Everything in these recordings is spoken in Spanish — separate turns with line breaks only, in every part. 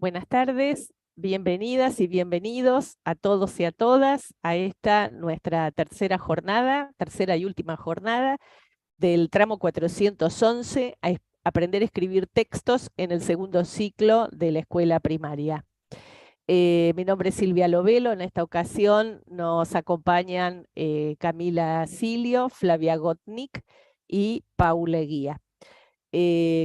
Buenas tardes, bienvenidas y bienvenidos a todos y a todas a esta nuestra tercera y última jornada del tramo 411 a aprender a escribir textos en el segundo ciclo de la escuela primaria. Mi nombre es Silvia Lovelo. En esta ocasión nos acompañan Camila Silio, Flavia Gotnik y Paula Guía.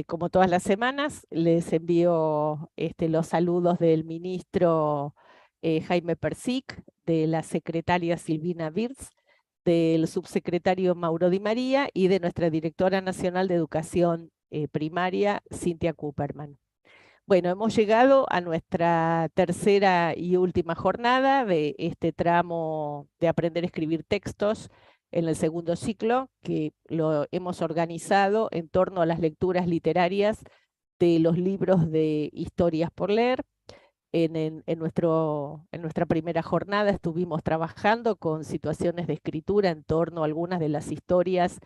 Como todas las semanas, les envío los saludos del ministro Jaime Persic, de la secretaria Silvina Wirtz, del subsecretario Mauro Di María y de nuestra directora nacional de educación primaria, Cintia Cooperman. Bueno, hemos llegado a nuestra tercera y última jornada de este tramo de aprender a escribir textos en el segundo ciclo, que lo hemos organizado en torno a las lecturas literarias de los libros de historias por leer. En nuestra primera jornada estuvimos trabajando con situaciones de escritura en torno a algunas de las historias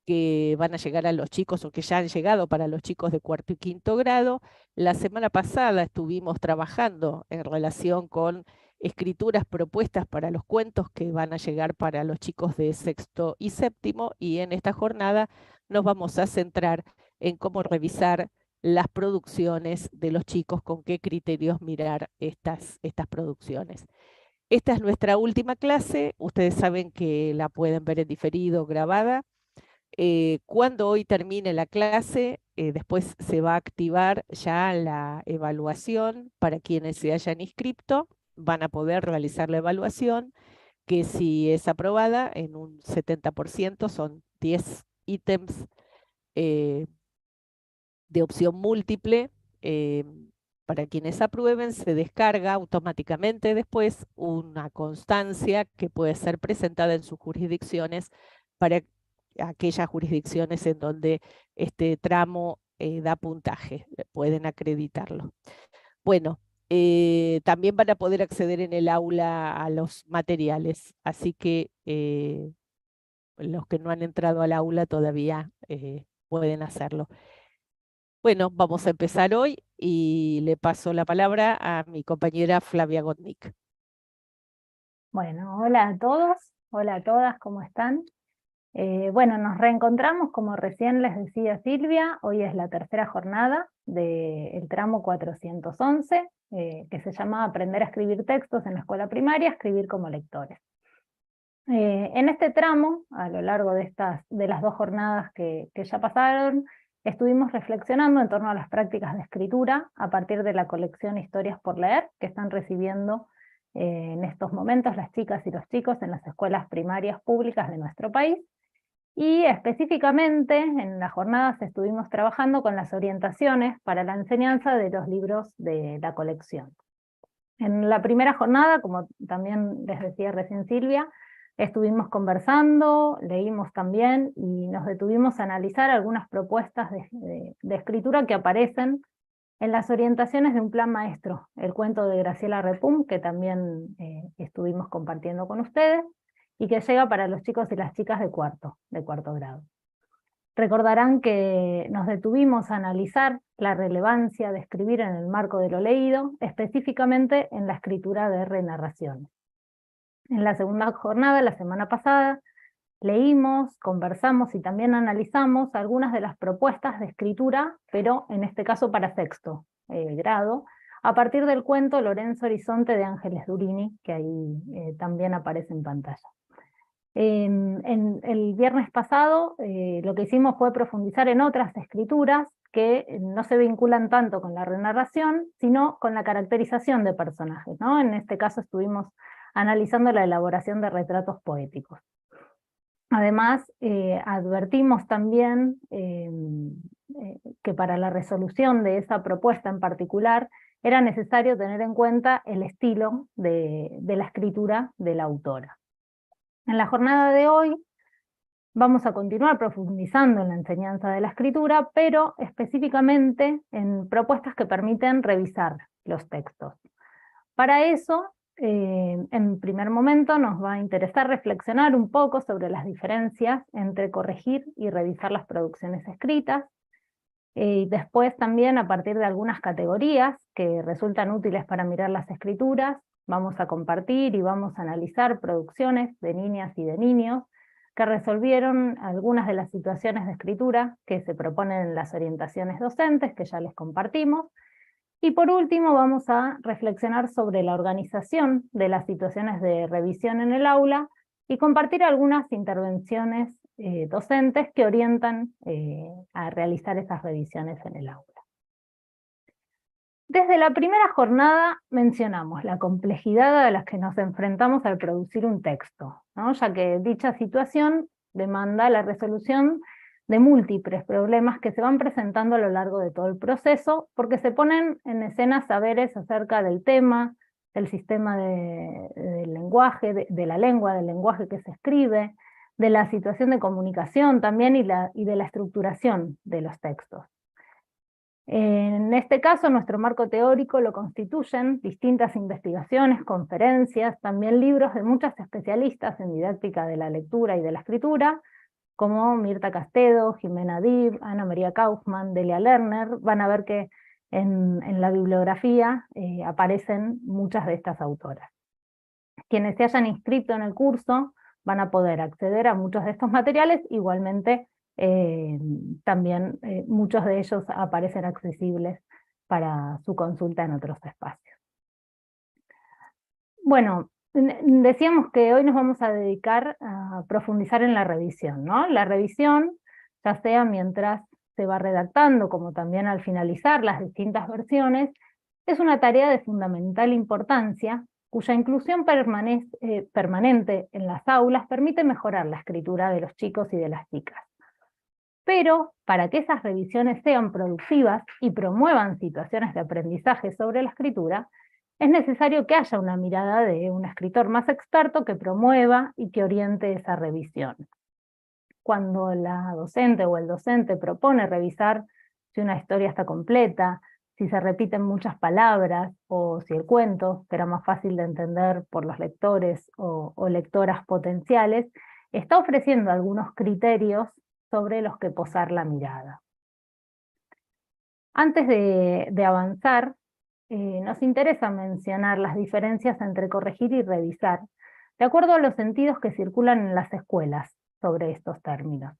que van a llegar a los chicos o que ya han llegado para los chicos de cuarto y quinto grado. La semana pasada estuvimos trabajando en relación con escrituras propuestas para los cuentos que van a llegar para los chicos de sexto y séptimo, y en esta jornada nos vamos a centrar en cómo revisar las producciones de los chicos, con qué criterios mirar estas producciones. Esta es nuestra última clase. Ustedes saben que la pueden ver en diferido, grabada. Cuando hoy termine la clase, después se va a activar ya la evaluación para quienes se hayan inscrito. Van a poder realizar la evaluación, que si es aprobada en un 70%, son 10 ítems de opción múltiple. Para quienes aprueben, se descarga automáticamente después una constancia que puede ser presentada en sus jurisdicciones para aquellas jurisdicciones en donde este tramo da puntaje, pueden acreditarlo. Bueno, también van a poder acceder en el aula a los materiales, así que los que no han entrado al aula todavía pueden hacerlo. Bueno, vamos a empezar hoy y le paso la palabra a mi compañera Flavia Gotnik.
Bueno, hola a todos, hola a todas, ¿cómo están? Bueno, nos reencontramos, como recién les decía Silvia. Hoy es la tercera jornada del tramo 411, que se llama Aprender a escribir textos en la escuela primaria, escribir como lectores. En este tramo, a lo largo de las dos jornadas que ya pasaron, estuvimos reflexionando en torno a las prácticas de escritura a partir de la colección Historias por Leer, que están recibiendo en estos momentos las chicas y los chicos en las escuelas primarias públicas de nuestro país. Y específicamente en las jornadas estuvimos trabajando con las orientaciones para la enseñanza de los libros de la colección. En la primera jornada, como también les decía recién Silvia, estuvimos conversando, leímos también y nos detuvimos a analizar algunas propuestas de escritura que aparecen en las orientaciones de un plan maestro, el cuento de Graciela Repum, que también estuvimos compartiendo con ustedes, y que llega para los chicos y las chicas de cuarto grado. Recordarán que nos detuvimos a analizar la relevancia de escribir en el marco de lo leído, específicamente en la escritura de renarraciones. En la segunda jornada, la semana pasada, leímos, conversamos y también analizamos algunas de las propuestas de escritura, pero en este caso para sexto grado, a partir del cuento Lorenzo Horizonte de Ángeles Durini, que ahí también aparece en pantalla. El viernes pasado lo que hicimos fue profundizar en otras escrituras que no se vinculan tanto con la renarración, sino con la caracterización de personajes, ¿no? En este caso estuvimos analizando la elaboración de retratos poéticos. Además, advertimos también que para la resolución de esa propuesta en particular era necesario tener en cuenta el estilo de la escritura de la autora. En la jornada de hoy vamos a continuar profundizando en la enseñanza de la escritura, pero específicamente en propuestas que permiten revisar los textos. Para eso, en primer momento nos va a interesar reflexionar un poco sobre las diferencias entre corregir y revisar las producciones escritas, Y después también, a partir de algunas categorías que resultan útiles para mirar las escrituras, vamos a compartir y vamos a analizar producciones de niñas y de niños que resolvieron algunas de las situaciones de escritura que se proponen en las orientaciones docentes, que ya les compartimos. Y por último vamos a reflexionar sobre la organización de las situaciones de revisión en el aula y compartir algunas intervenciones docentes que orientan a realizar esas revisiones en el aula. Desde la primera jornada mencionamos la complejidad a la que nos enfrentamos al producir un texto, ¿no? Ya que dicha situación demanda la resolución de múltiples problemas que se van presentando a lo largo de todo el proceso, porque se ponen en escena saberes acerca del tema, del sistema del lenguaje, de la lengua, del lenguaje que se escribe, de la situación de comunicación también y de la estructuración de los textos. En este caso, nuestro marco teórico lo constituyen distintas investigaciones, conferencias, también libros de muchas especialistas en didáctica de la lectura y de la escritura, como Mirta Castedo, Jimena Dib, Ana María Kaufman, Delia Lerner. Van a ver que en la bibliografía aparecen muchas de estas autoras. Quienes se hayan inscrito en el curso van a poder acceder a muchos de estos materiales, igualmente también muchos de ellos aparecen accesibles para su consulta en otros espacios. Bueno, decíamos que hoy nos vamos a dedicar a profundizar en la revisión, ¿no? La revisión, ya sea mientras se va redactando, como también al finalizar las distintas versiones, es una tarea de fundamental importancia, cuya inclusión permanente en las aulas permite mejorar la escritura de los chicos y de las chicas. Pero para que esas revisiones sean productivas y promuevan situaciones de aprendizaje sobre la escritura, es necesario que haya una mirada de un escritor más experto que promueva y que oriente esa revisión. Cuando la docente o el docente propone revisar si una historia está completa, si se repiten muchas palabras, o si el cuento será más fácil de entender por los lectores o lectoras potenciales, está ofreciendo algunos criterios sobre los que posar la mirada. Antes de avanzar, nos interesa mencionar las diferencias entre corregir y revisar, de acuerdo a los sentidos que circulan en las escuelas sobre estos términos.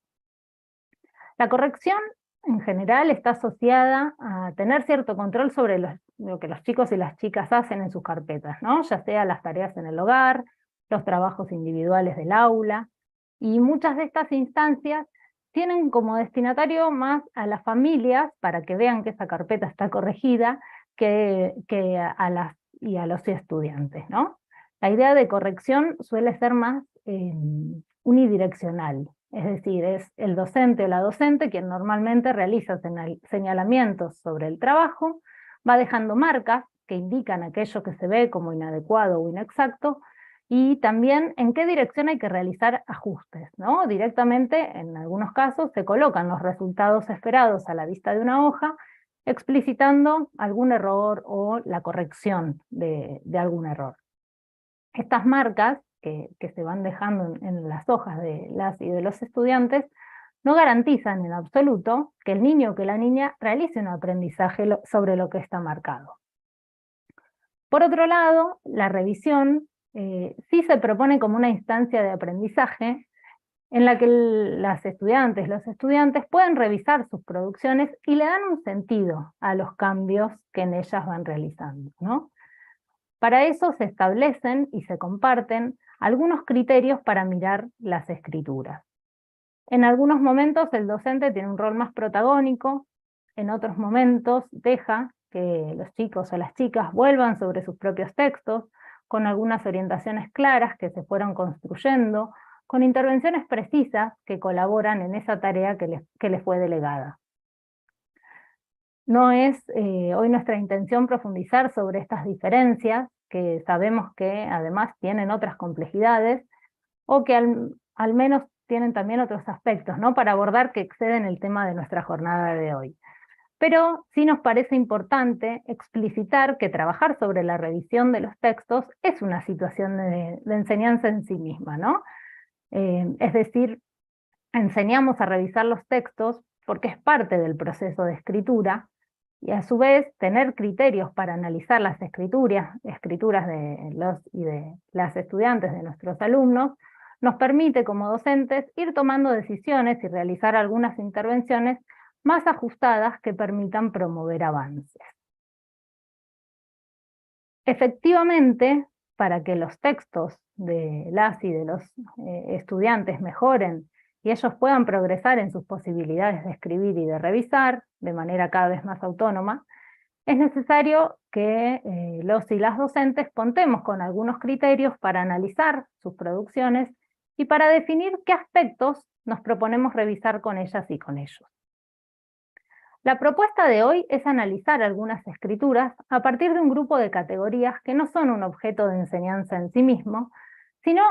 La corrección, en general, está asociada a tener cierto control sobre lo que los chicos y las chicas hacen en sus carpetas, ¿no? Ya sea las tareas en el hogar, los trabajos individuales del aula, y muchas de estas instancias tienen como destinatario más a las familias para que vean que esa carpeta está corregida que a los estudiantes, ¿no? La idea de corrección suele ser más unidireccional, es decir, es el docente o la docente quien normalmente realiza señalamientos sobre el trabajo, va dejando marcas que indican aquello que se ve como inadecuado o inexacto, y también en qué dirección hay que realizar ajustes, ¿no? Directamente, en algunos casos, se colocan los resultados esperados a la vista de una hoja, explicitando algún error o la corrección de algún error. Estas marcas que se van dejando en las hojas de las y de los estudiantes no garantizan en absoluto que el niño o que la niña realice un aprendizaje sobre lo que está marcado. Por otro lado, la revisión sí se propone como una instancia de aprendizaje en la que los estudiantes pueden revisar sus producciones y le dan un sentido a los cambios que en ellas van realizando, ¿no? Para eso se establecen y se comparten algunos criterios para mirar las escrituras. En algunos momentos el docente tiene un rol más protagónico, en otros momentos deja que los chicos o las chicas vuelvan sobre sus propios textos, con algunas orientaciones claras que se fueron construyendo, con intervenciones precisas que colaboran en esa tarea que les fue delegada. No es hoy nuestra intención profundizar sobre estas diferencias, que sabemos que además tienen otras complejidades, o que al menos tienen también otros aspectos, ¿no?, para abordar que exceden el tema de nuestra jornada de hoy. Pero sí nos parece importante explicitar que trabajar sobre la revisión de los textos es una situación de enseñanza en sí misma, ¿no? Es decir, enseñamos a revisar los textos porque es parte del proceso de escritura, y a su vez tener criterios para analizar las escrituras de los y de las estudiantes de nuestros alumnos, nos permite como docentes ir tomando decisiones y realizar algunas intervenciones más ajustadas que permitan promover avances. Efectivamente, para que los textos de las y de los estudiantes mejoren y ellos puedan progresar en sus posibilidades de escribir y de revisar de manera cada vez más autónoma, es necesario que los y las docentes contemos con algunos criterios para analizar sus producciones y para definir qué aspectos nos proponemos revisar con ellas y con ellos. La propuesta de hoy es analizar algunas escrituras a partir de un grupo de categorías que no son un objeto de enseñanza en sí mismo, sino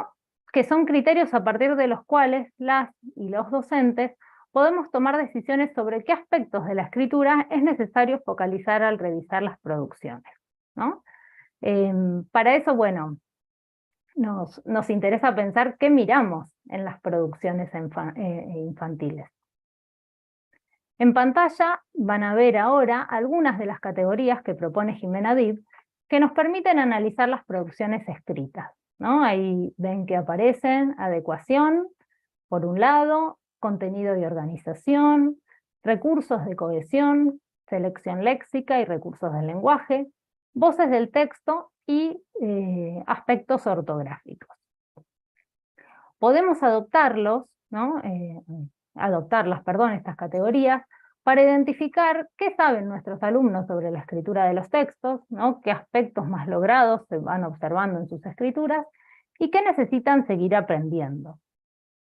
que son criterios a partir de los cuales las y los docentes podemos tomar decisiones sobre qué aspectos de la escritura es necesario focalizar al revisar las producciones, ¿no? Para eso, bueno, nos interesa pensar qué miramos en las producciones infantiles. En pantalla van a ver ahora algunas de las categorías que propone Jimena Dib que nos permiten analizar las producciones escritas, ¿no? Ahí ven que aparecen adecuación, por un lado, contenido y organización, recursos de cohesión, selección léxica y recursos del lenguaje, voces del texto y aspectos ortográficos. Podemos adoptarlas, estas categorías, para identificar qué saben nuestros alumnos sobre la escritura de los textos, ¿no? Qué aspectos más logrados se van observando en sus escrituras y qué necesitan seguir aprendiendo.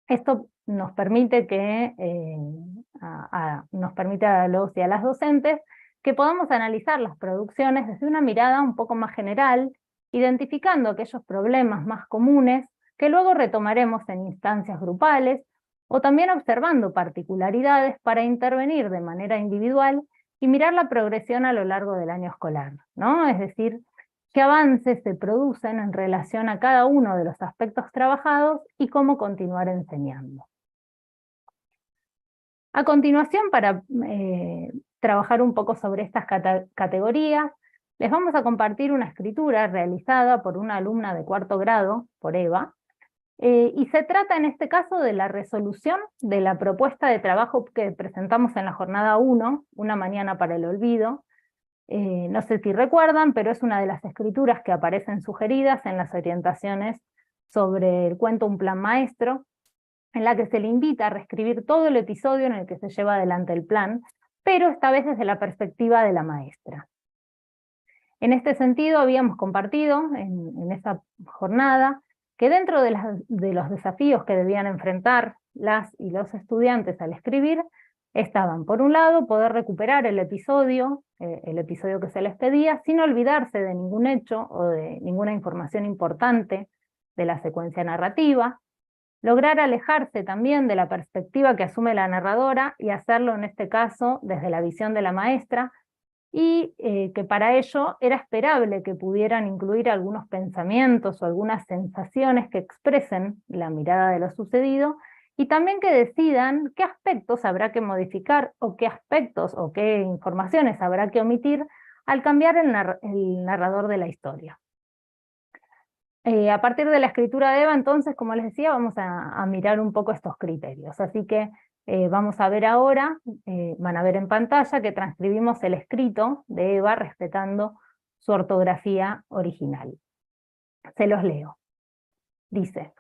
Esto nos permite nos permite a los y a las docentes que podamos analizar las producciones desde una mirada un poco más general, identificando aquellos problemas más comunes que luego retomaremos en instancias grupales, o también observando particularidades para intervenir de manera individual y mirar la progresión a lo largo del año escolar, ¿no? Es decir, qué avances se producen en relación a cada uno de los aspectos trabajados y cómo continuar enseñando. A continuación, para trabajar un poco sobre estas categorías, les vamos a compartir una escritura realizada por una alumna de 4º grado, por Eva, y se trata en este caso de la resolución de la propuesta de trabajo que presentamos en la jornada 1, Una mañana para el olvido. No sé si recuerdan, pero es una de las escrituras que aparecen sugeridas en las orientaciones sobre el cuento Un plan maestro, en la que se le invita a reescribir todo el episodio en el que se lleva adelante el plan, pero esta vez desde la perspectiva de la maestra. En este sentido habíamos compartido en esa jornada que dentro de los desafíos que debían enfrentar las y los estudiantes al escribir, estaban, por un lado, poder recuperar el episodio que se les pedía, sin olvidarse de ningún hecho o de ninguna información importante de la secuencia narrativa, lograr alejarse también de la perspectiva que asume la narradora y hacerlo en este caso desde la visión de la maestra, y que para ello era esperable que pudieran incluir algunos pensamientos o algunas sensaciones que expresen la mirada de lo sucedido, y también que decidan qué aspectos habrá que modificar o qué aspectos o qué informaciones habrá que omitir al cambiar el narrador de la historia. A partir de la escritura de Eva, entonces, como les decía, vamos a mirar un poco estos criterios. Así que vamos a ver ahora, van a ver en pantalla que transcribimos el escrito de Eva respetando su ortografía original. Se los leo. Dice: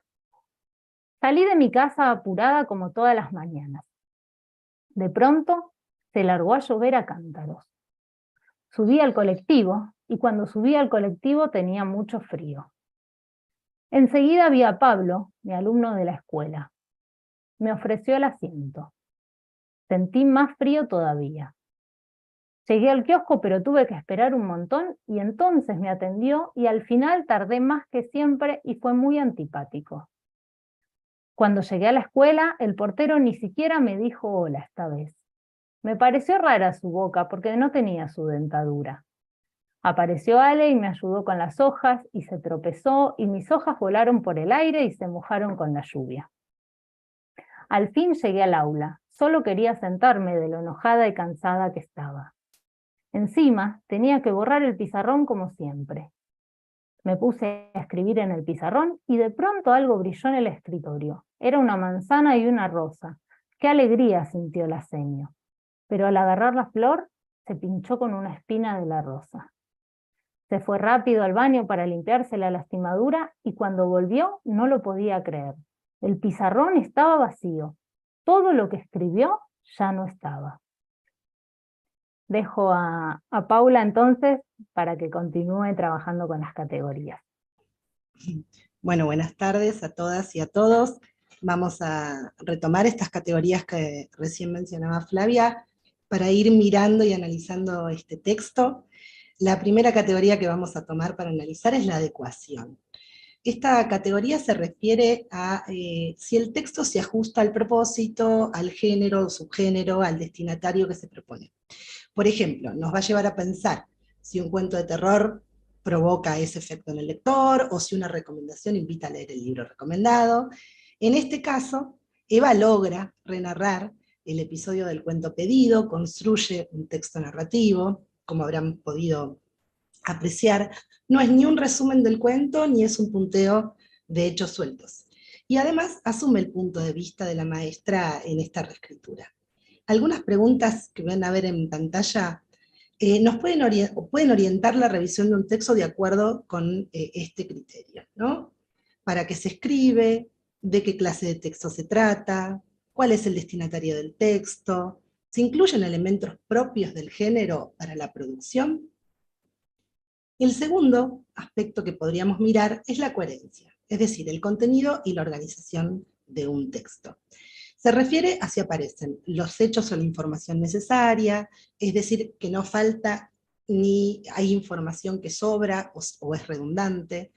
salí de mi casa apurada como todas las mañanas. De pronto se largó a llover a cántaros. Subí al colectivo, y cuando subí al colectivo tenía mucho frío. Enseguida vi a Pablo, mi alumno de la escuela. Me ofreció el asiento. Sentí más frío todavía. Llegué al kiosco, pero tuve que esperar un montón, y entonces me atendió, y al final tardé más que siempre y fue muy antipático. Cuando llegué a la escuela, el portero ni siquiera me dijo hola esta vez. Me pareció rara su boca porque no tenía su dentadura. Apareció Ale y me ayudó con las hojas, y se tropezó, y mis hojas volaron por el aire y se mojaron con la lluvia. Al fin llegué al aula, Solo quería sentarme de lo enojada y cansada que estaba. Encima, tenía que borrar el pizarrón como siempre. Me puse a escribir en el pizarrón y de pronto algo brilló en el escritorio. Era una manzana y una rosa. ¡Qué alegría!, sintió la seño. Pero al agarrar la flor, se pinchó con una espina de la rosa. Se fue rápido al baño para limpiarse la lastimadura y cuando volvió no lo podía creer. El pizarrón estaba vacío. Todo lo que escribió ya no estaba. Dejo a Paula entonces para que continúe trabajando con las categorías.
Bueno, buenas tardes a todas y a todos. Vamos a retomar estas categorías que recién mencionaba Flavia para ir mirando y analizando este texto. La primera categoría que vamos a tomar para analizar es la adecuación. Esta categoría se refiere a si el texto se ajusta al propósito, al género, subgénero, al destinatario que se propone. Por ejemplo, nos va a llevar a pensar si un cuento de terror provoca ese efecto en el lector, o si una recomendación invita a leer el libro recomendado. En este caso, Eva logra renarrar el episodio del cuento pedido, construye un texto narrativo, como habrán podido apreciar, no es ni un resumen del cuento, ni es un punteo de hechos sueltos. Y además asume el punto de vista de la maestra en esta reescritura. Algunas preguntas que van a ver en pantalla nos pueden orientar la revisión de un texto de acuerdo con este criterio, ¿no? ¿Para qué se escribe? ¿De qué clase de texto se trata? ¿Cuál es el destinatario del texto? ¿Se incluyen elementos propios del género para la producción? El segundo aspecto que podríamos mirar es la coherencia, es decir, el contenido y la organización de un texto. Se refiere a si aparecen los hechos o la información necesaria, es decir, que no falta ni hay información que sobra o es redundante.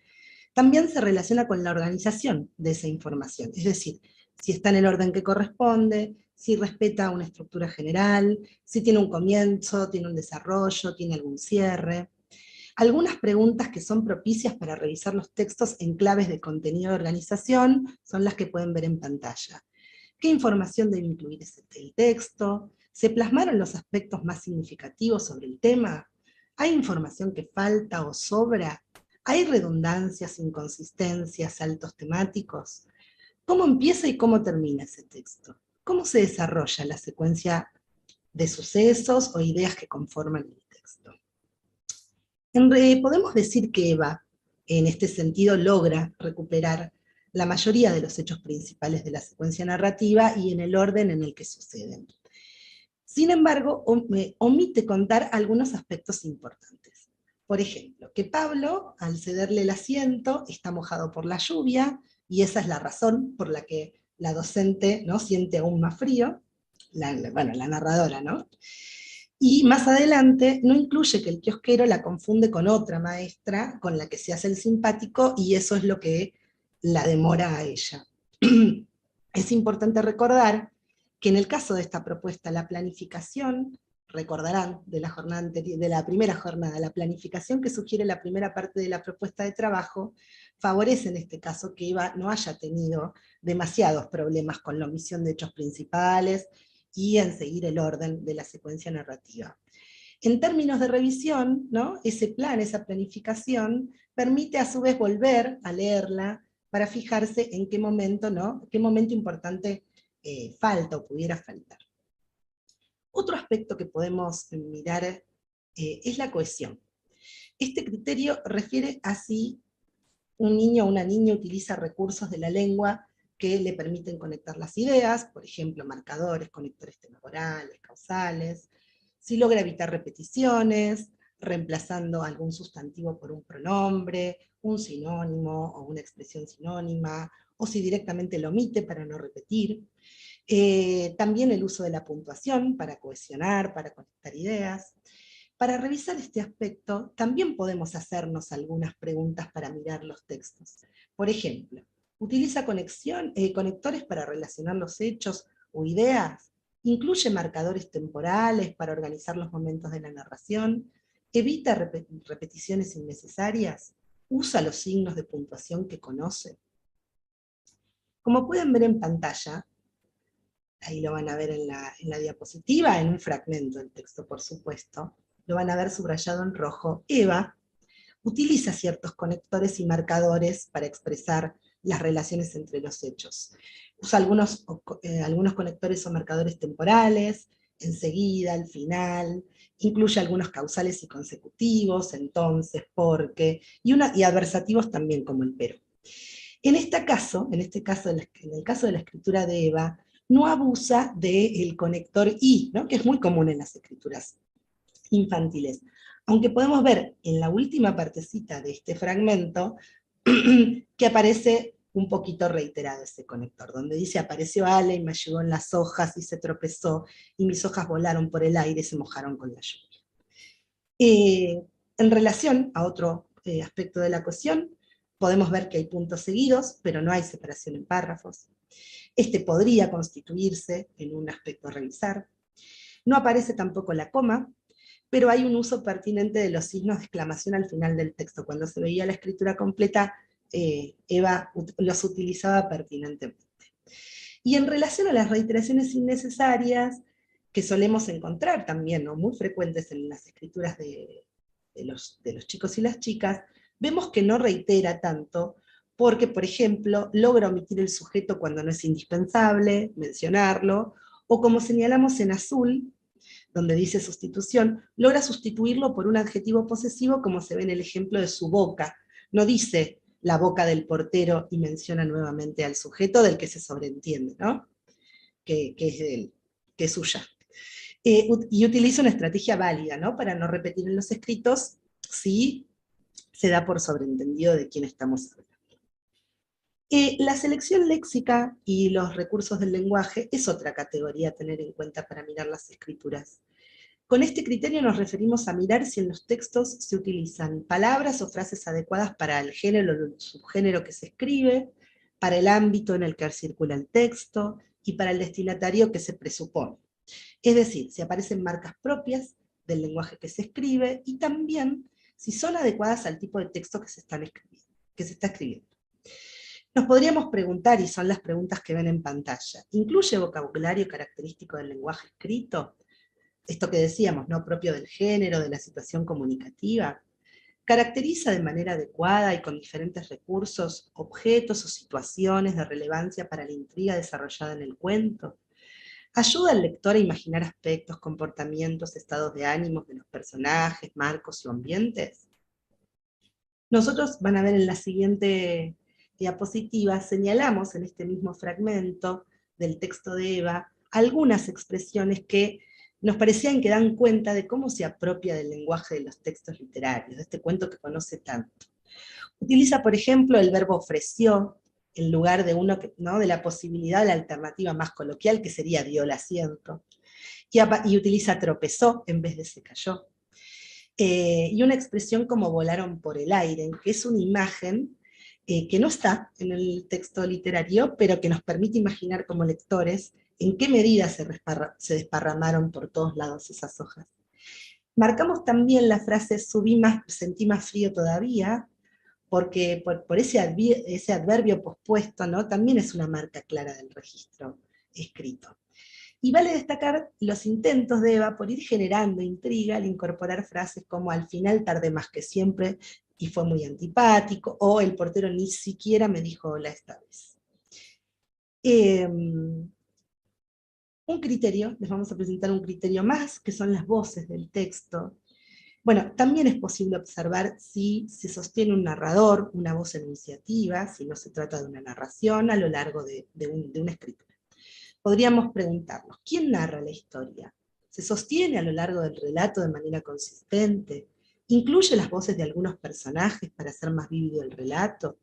También se relaciona con la organización de esa información, es decir, si está en el orden que corresponde, si respeta una estructura general, si tiene un comienzo, tiene un desarrollo, tiene algún cierre. Algunas preguntas que son propicias para revisar los textos en claves de contenido de organización son las que pueden ver en pantalla. ¿Qué información debe incluir el texto? ¿Se plasmaron los aspectos más significativos sobre el tema? ¿Hay información que falta o sobra? ¿Hay redundancias, inconsistencias, saltos temáticos? ¿Cómo empieza y cómo termina ese texto? ¿Cómo se desarrolla la secuencia de sucesos o ideas que conforman el texto? Podemos decir que Eva, en este sentido, logra recuperar la mayoría de los hechos principales de la secuencia narrativa y en el orden en el que suceden. Sin embargo, omite contar algunos aspectos importantes. Por ejemplo, que Pablo, al cederle el asiento, está mojado por la lluvia, y esa es la razón por la que la docente, ¿no?, siente aún más frío, la narradora, ¿no? Y más adelante no incluye que el kiosquero la confunde con otra maestra con la que se hace el simpático, y eso es lo que la demora a ella. Es importante recordar que en el caso de esta propuesta, la planificación, recordarán de la jornada anterior, de la primera jornada, la planificación que sugiere la primera parte de la propuesta de trabajo, favorece en este caso que Eva no haya tenido demasiados problemas con la omisión de hechos principales y en seguir el orden de la secuencia narrativa. En términos de revisión, ¿no?, ese plan, esa planificación, permite a su vez volver a leerla para fijarse en qué momento, ¿no?, qué momento importante falta o pudiera faltar. Otro aspecto que podemos mirar es la cohesión. Este criterio refiere a si un niño o una niña utiliza recursos de la lengua que le permiten conectar las ideas, por ejemplo, marcadores, conectores temporales, causales, si logra evitar repeticiones, reemplazando algún sustantivo por un pronombre, un sinónimo o una expresión sinónima, o si directamente lo omite para no repetir. También el uso de la puntuación para cohesionar, para conectar ideas. Para revisar este aspecto, también podemos hacernos algunas preguntas para mirar los textos. Por ejemplo, ¿utiliza conectores para relacionar los hechos o ideas? ¿Incluye marcadores temporales para organizar los momentos de la narración? ¿Evita repeticiones innecesarias? ¿Usa los signos de puntuación que conoce? Como pueden ver en pantalla, ahí lo van a ver en la diapositiva, en un fragmento del texto, por supuesto, lo van a ver subrayado en rojo. Eva utiliza ciertos conectores y marcadores para expresar las relaciones entre los hechos. Usa algunos conectores o marcadores temporales, enseguida, al final, incluye algunos causales y consecutivos, entonces, porque, y adversativos también, como el pero. En este caso, en el caso de la escritura de Eva, no abusa del conector y, ¿no?, que es muy común en las escrituras infantiles. Aunque podemos ver en la última partecita de este fragmento que aparece un poquito reiterado ese conector, donde dice: apareció Ale y me ayudó en las hojas y se tropezó, y mis hojas volaron por el aire y se mojaron con la lluvia. En relación a otro aspecto de la cuestión, podemos ver que hay puntos seguidos, pero no hay separación en párrafos. Este podría constituirse en un aspecto a revisar. No aparece tampoco la coma, pero hay un uso pertinente de los signos de exclamación al final del texto. Cuando se veía la escritura completa, Eva los utilizaba pertinentemente. Y en relación a las reiteraciones innecesarias, que solemos encontrar también, ¿no?, muy frecuentes en las escrituras de los chicos y las chicas, vemos que no reitera tanto, porque, por ejemplo, logra omitir el sujeto cuando no es indispensable mencionarlo, o como señalamos en azul, donde dice sustitución, logra sustituirlo por un adjetivo posesivo, como se ve en el ejemplo de su boca. No dice la boca del portero y menciona nuevamente al sujeto del que se sobreentiende, ¿no?, que es de él, que es suya. Y utiliza una estrategia válida, ¿no?, para no repetir en los escritos si se da por sobreentendido de quién estamos hablando. La selección léxica y los recursos del lenguaje es otra categoría a tener en cuenta para mirar las escrituras. Con este criterio nos referimos a mirar si en los textos se utilizan palabras o frases adecuadas para el género o el subgénero que se escribe, para el ámbito en el que circula el texto, y para el destinatario que se presupone. Es decir, si aparecen marcas propias del lenguaje que se escribe, y también si son adecuadas al tipo de texto que se está escribiendo. Nos podríamos preguntar, y son las preguntas que ven en pantalla, ¿incluye vocabulario característico del lenguaje escrito? Esto que decíamos, ¿no?, propio del género, de la situación comunicativa. ¿Caracteriza de manera adecuada y con diferentes recursos, objetos o situaciones de relevancia para la intriga desarrollada en el cuento? ¿Ayuda al lector a imaginar aspectos, comportamientos, estados de ánimos de los personajes, marcos y ambientes? Nosotros, van a ver en la siguiente diapositiva, señalamos en este mismo fragmento del texto de Eva algunas expresiones que nos parecían que dan cuenta de cómo se apropia del lenguaje de los textos literarios, de este cuento que conoce tanto. Utiliza, por ejemplo, el verbo ofreció, en lugar de de la posibilidad de la alternativa más coloquial, que sería dio el asiento, y utiliza tropezó en vez de se cayó. Y una expresión como volaron por el aire, que es una imagen que no está en el texto literario, pero que nos permite imaginar como lectores en qué medida se desparramaron por todos lados esas hojas. Marcamos también la frase subí más, sentí más frío todavía, porque por ese adverbio pospuesto, ¿no?, también es una marca clara del registro escrito. Y vale destacar los intentos de Eva por ir generando intriga al incorporar frases como al final tardé más que siempre y fue muy antipático, o el portero ni siquiera me dijo hola esta vez. Un criterio, les vamos a presentar un criterio más, que son las voces del texto. Bueno, también es posible observar si se sostiene un narrador, una voz enunciativa, si no se trata de una narración a lo largo de una escritura. Podríamos preguntarnos, ¿quién narra la historia? ¿Se sostiene a lo largo del relato de manera consistente? ¿Incluye las voces de algunos personajes para hacer más vívido el relato?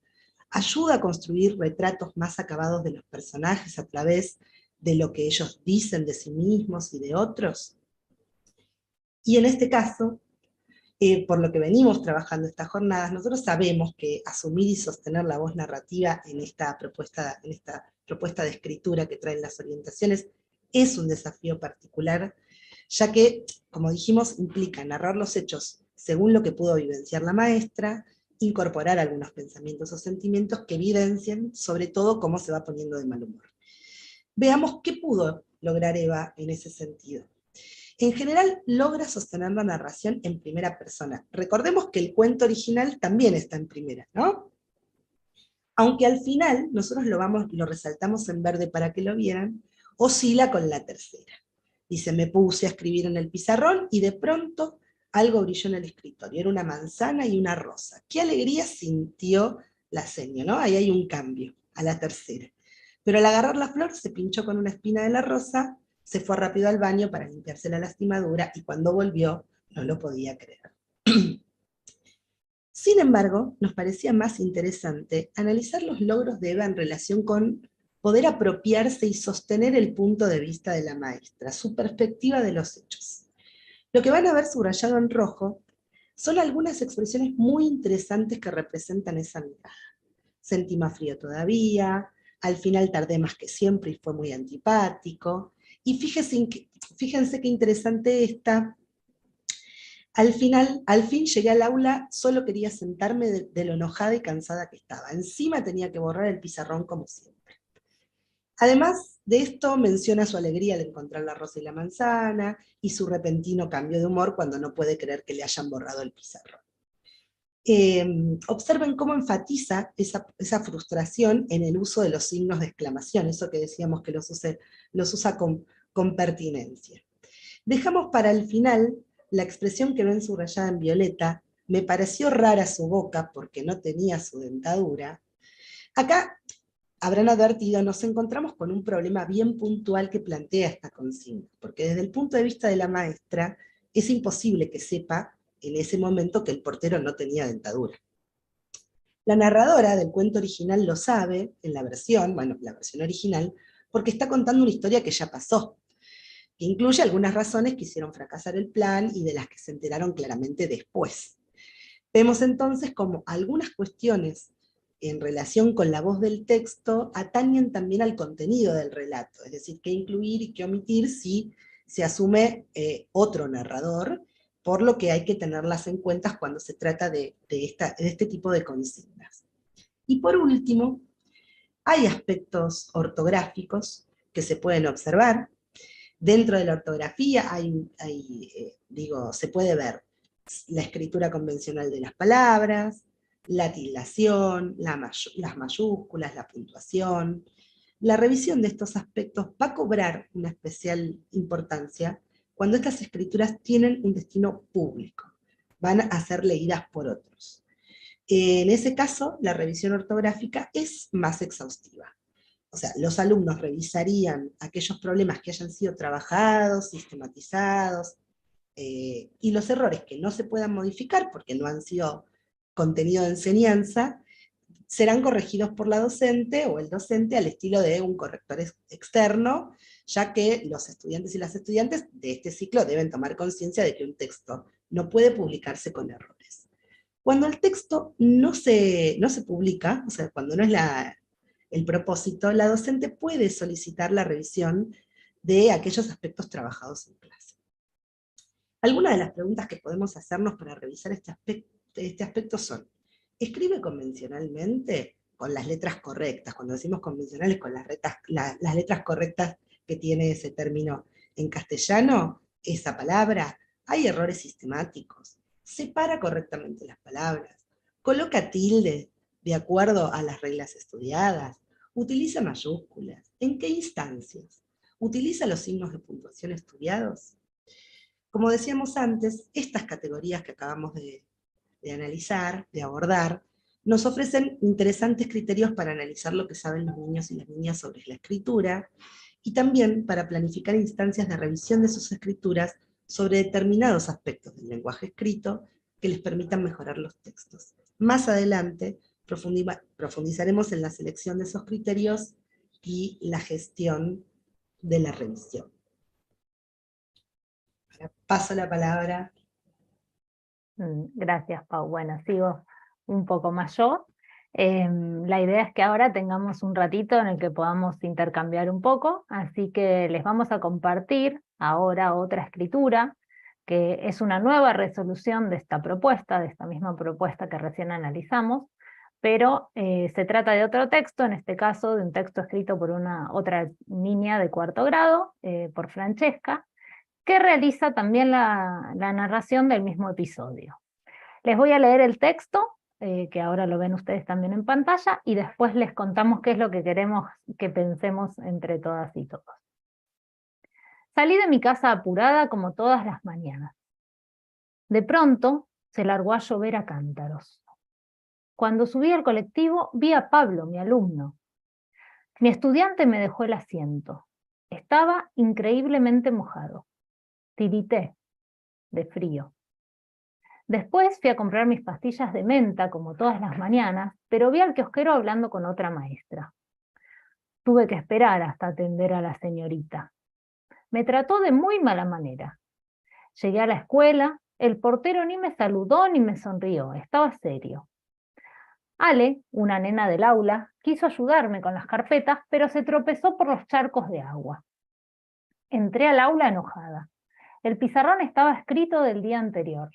¿Ayuda a construir retratos más acabados de los personajes a través de lo que ellos dicen de sí mismos y de otros? Y en este caso, por lo que venimos trabajando estas jornadas, nosotros sabemos que asumir y sostener la voz narrativa en esta propuesta de escritura que traen las orientaciones es un desafío particular, ya que, como dijimos, implica narrar los hechos según lo que pudo vivenciar la maestra, incorporar algunos pensamientos o sentimientos que evidencien, sobre todo, cómo se va poniendo de mal humor. Veamos qué pudo lograr Eva en ese sentido. En general, logra sostener la narración en primera persona. Recordemos que el cuento original también está en primera, ¿no? Aunque al final, nosotros lo resaltamos en verde para que lo vieran, oscila con la tercera. Dice, me puse a escribir en el pizarrón y de pronto algo brilló en el escritorio. Era una manzana y una rosa. Qué alegría sintió la seño, ¿no? Ahí hay un cambio a la tercera. Pero al agarrar la flor se pinchó con una espina de la rosa, se fue rápido al baño para limpiarse la lastimadura y cuando volvió no lo podía creer. Sin embargo, nos parecía más interesante analizar los logros de Eva en relación con poder apropiarse y sostener el punto de vista de la maestra, su perspectiva de los hechos. Lo que van a ver subrayado en rojo son algunas expresiones muy interesantes que representan esa mirada. Sentí más frío todavía, al final tardé más que siempre y fue muy antipático, y fíjense qué interesante esta. Al fin llegué al aula, solo quería sentarme de lo enojada y cansada que estaba. Encima tenía que borrar el pizarrón como siempre. Además de esto, menciona su alegría al encontrar la rosa y la manzana, y su repentino cambio de humor cuando no puede creer que le hayan borrado el pizarrón. Observen cómo enfatiza esa frustración en el uso de los signos de exclamación, eso que decíamos que los usa con pertinencia. Dejamos para el final la expresión que ven subrayada en violeta. Me pareció rara su boca porque no tenía su dentadura. Acá, habrán advertido, nos encontramos con un problema bien puntual que plantea esta consigna, porque desde el punto de vista de la maestra, es imposible que sepa en ese momento que el portero no tenía dentadura. La narradora del cuento original lo sabe, en la versión original, porque está contando una historia que ya pasó, que incluye algunas razones que hicieron fracasar el plan y de las que se enteraron claramente después. Vemos entonces como algunas cuestiones en relación con la voz del texto atañen también al contenido del relato, es decir, qué incluir y qué omitir si se asume otro narrador, por lo que hay que tenerlas en cuenta cuando se trata de este tipo de consignas. Y por último, hay aspectos ortográficos que se pueden observar. Dentro de la ortografía se puede ver la escritura convencional de las palabras, la tildación, las mayúsculas, la puntuación. La revisión de estos aspectos va a cobrar una especial importancia cuando estas escrituras tienen un destino público, van a ser leídas por otros. En ese caso, la revisión ortográfica es más exhaustiva. O sea, los alumnos revisarían aquellos problemas que hayan sido trabajados, sistematizados, y los errores que no se puedan modificar porque no han sido contenido de enseñanza, serán corregidos por la docente o el docente al estilo de un corrector externo, ya que los estudiantes y las estudiantes de este ciclo deben tomar conciencia de que un texto no puede publicarse con errores. Cuando el texto no se publica, o sea, cuando no es el propósito, la docente puede solicitar la revisión de aquellos aspectos trabajados en clase. Algunas de las preguntas que podemos hacernos para revisar este aspecto son: ¿escribe convencionalmente con las letras correctas? Cuando decimos convencionales, con las letras correctas que tiene ese término en castellano, esa palabra. ¿Hay errores sistemáticos? ¿Separa correctamente las palabras? ¿Coloca tilde de acuerdo a las reglas estudiadas? ¿Utiliza mayúsculas? ¿En qué instancias? ¿Utiliza los signos de puntuación estudiados? Como decíamos antes, estas categorías que acabamos de analizar, de abordar, nos ofrecen interesantes criterios para analizar lo que saben los niños y las niñas sobre la escritura, y también para planificar instancias de revisión de sus escrituras sobre determinados aspectos del lenguaje escrito que les permitan mejorar los textos. Más adelante profundizaremos en la selección de esos criterios y la gestión de la revisión. Ahora paso la palabra.
Gracias, Pau. Bueno, sigo un poco más yo. La idea es que ahora tengamos un ratito en el que podamos intercambiar un poco, así que les vamos a compartir ahora otra escritura, que es una nueva resolución de esta propuesta, de esta misma propuesta que recién analizamos, pero se trata de otro texto, en este caso de un texto escrito por otra niña de 4º grado, por Francesca, que realiza también la narración del mismo episodio. Les voy a leer el texto, que ahora lo ven ustedes también en pantalla, y después les contamos qué es lo que queremos que pensemos entre todas y todos. Salí de mi casa apurada como todas las mañanas. De pronto se largó a llover a cántaros. Cuando subí al colectivo vi a Pablo, mi alumno. Mi estudiante me dejó el asiento. Estaba increíblemente mojado. Tirité de frío. Después fui a comprar mis pastillas de menta, como todas las mañanas, pero vi al kiosquero hablando con otra maestra. Tuve que esperar hasta atender a la señorita. Me trató de muy mala manera. Llegué a la escuela, el portero ni me saludó ni me sonrió, estaba serio. Ale, una nena del aula, quiso ayudarme con las carpetas, pero se tropezó por los charcos de agua. Entré al aula enojada. El pizarrón estaba escrito del día anterior.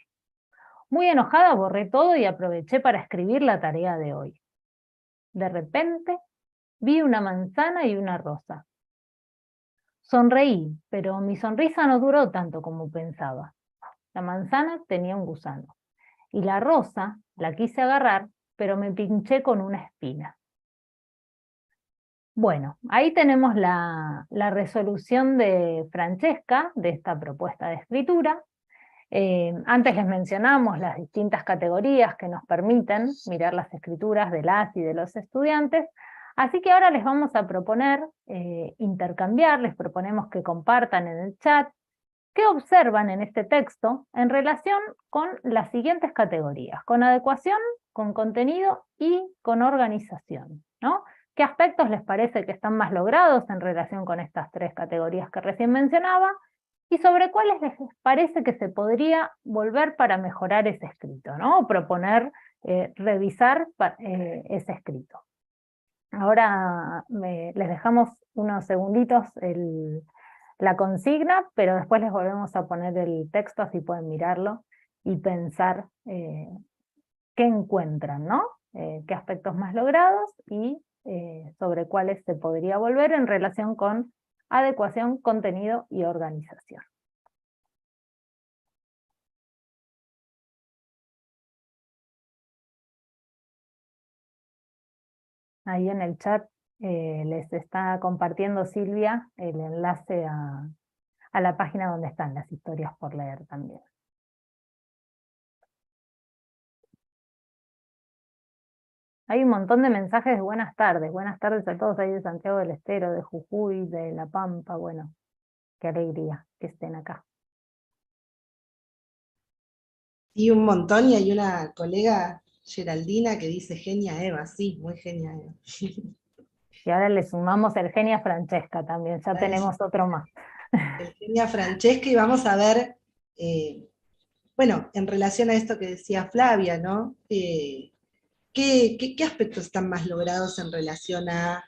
Muy enojada borré todo y aproveché para escribir la tarea de hoy. De repente, vi una manzana y una rosa. Sonreí, pero mi sonrisa no duró tanto como pensaba. La manzana tenía un gusano, y la rosa la quise agarrar, pero me pinché con una espina. Bueno, ahí tenemos la resolución de Francesca de esta propuesta de escritura. Antes les mencionamos las distintas categorías que nos permiten mirar las escrituras de las y de los estudiantes, así que ahora les vamos a proponer intercambiar, les proponemos que compartan en el chat qué observan en este texto en relación con las siguientes categorías, con adecuación, con contenido y con organización, ¿no? ¿Qué aspectos les parece que están más logrados en relación con estas 3 categorías que recién mencionaba? Y sobre cuáles les parece que se podría volver para mejorar ese escrito, ¿no? O proponer revisar ese escrito. Ahora les dejamos unos segunditos la consigna, pero después les volvemos a poner el texto, así pueden mirarlo y pensar qué encuentran, ¿no? Qué aspectos más logrados y sobre cuáles se podría volver en relación con adecuación, contenido y organización. Ahí en el chat les está compartiendo Silvia el enlace a la página donde están las historias por leer también. Hay un montón de mensajes de buenas tardes a todos ahí de Santiago del Estero, de Jujuy, de La Pampa, bueno, qué alegría que estén acá.
Y un montón, y hay una colega, Geraldina, que dice genia Eva, sí, muy genia Eva.
Y ahora le sumamos el genia Francesca también, ya tenemos otro más.
El genia Francesca, y vamos a ver, bueno, en relación a esto que decía Flavia, ¿no? ¿Qué aspectos están más logrados en relación a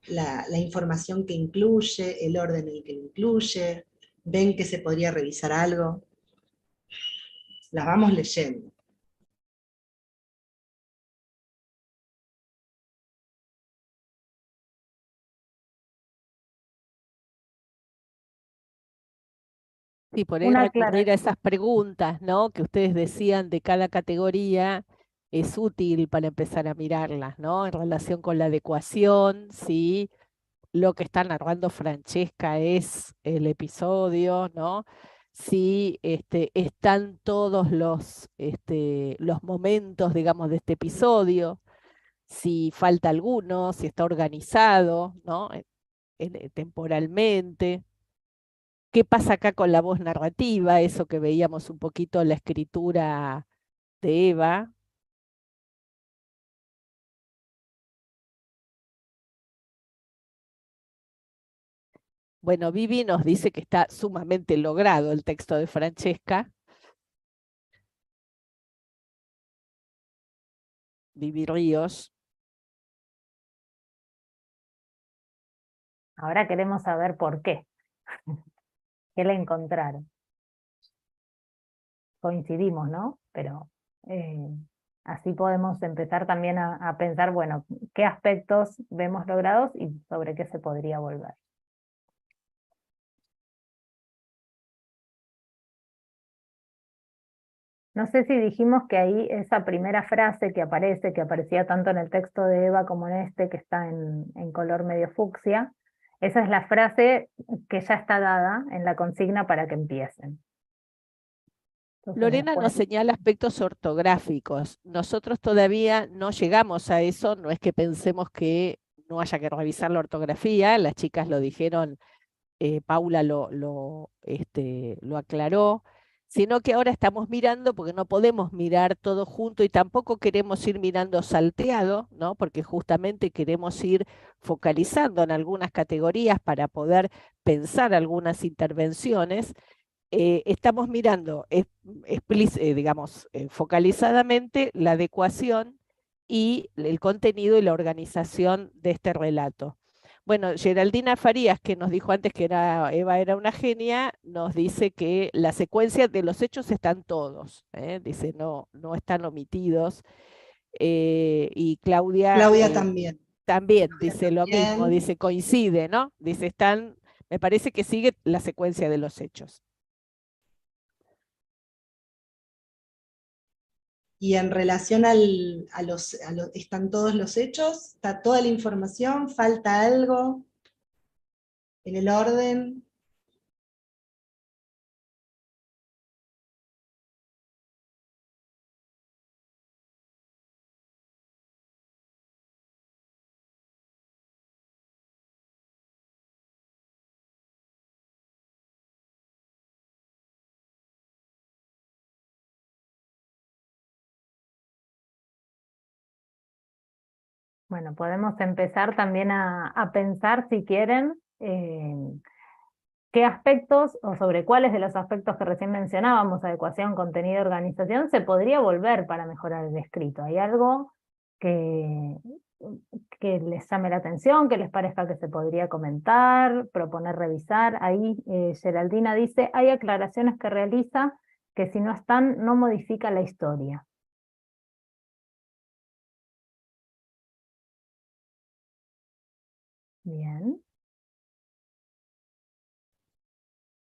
la información que incluye, el orden en el que lo incluye? ¿Ven que se podría revisar algo? Las vamos leyendo.
Sí, por ahí
Una
recurrir a
aclaración.
esas preguntas, ¿no? Que ustedes decían de cada categoría es útil para empezar a mirarlas, ¿no? En relación con la adecuación, si lo que está narrando Francesca es el episodio, ¿no? Si están todos los momentos, digamos, de este episodio, si falta alguno, si está organizado, ¿no? Temporalmente. ¿Qué pasa acá con la voz narrativa? Eso que veíamos un poquito en la escritura de Eva. Bueno, Vivi nos dice que está sumamente logrado el texto de Francesca. Vivi Ríos.
Ahora queremos saber por qué. ¿Qué le encontraron? Coincidimos, ¿no? Pero así podemos empezar también a pensar, bueno, qué aspectos vemos logrados y sobre qué se podría volver. No sé si dijimos que ahí esa primera frase que aparece, que aparecía tanto en el texto de Eva como en este, que está en color medio fucsia, esa es la frase que ya está dada en la consigna para que empiecen. Entonces,
Lorena
después,
nos señala aspectos ortográficos. Nosotros todavía no llegamos a eso, no es que pensemos que no haya que revisar la ortografía, las chicas lo dijeron, Paula lo aclaró, sino que ahora estamos mirando, porque no podemos mirar todo junto y tampoco queremos ir mirando salteado, ¿no? Porque justamente queremos ir focalizando en algunas categorías para poder pensar algunas intervenciones. Estamos mirando, digamos, focalizadamente la adecuación y el contenido y la organización de este relato. Bueno, Geraldina Farías, que nos dijo antes que Eva era una genia, nos dice que la secuencia de los hechos están todos, dice, no están omitidos. Y Claudia
Claudia también.
también dice lo mismo,
Bien.
dice coincide, ¿no? Dice, me parece que sigue la secuencia de los hechos.
Y en relación ¿están todos los hechos? ¿Está toda la información? ¿Falta algo en el orden?
bueno, podemos empezar también a pensar, si quieren, qué aspectos o sobre cuáles de los aspectos que recién mencionábamos, adecuación, contenido, organización, se podría volver para mejorar el escrito. ¿Hay algo que, que les llame la atención, que les parezca que se podría comentar, proponer revisar? Ahí Geraldina dice, hay aclaraciones que realiza que si no están, no modifica la historia. Bien.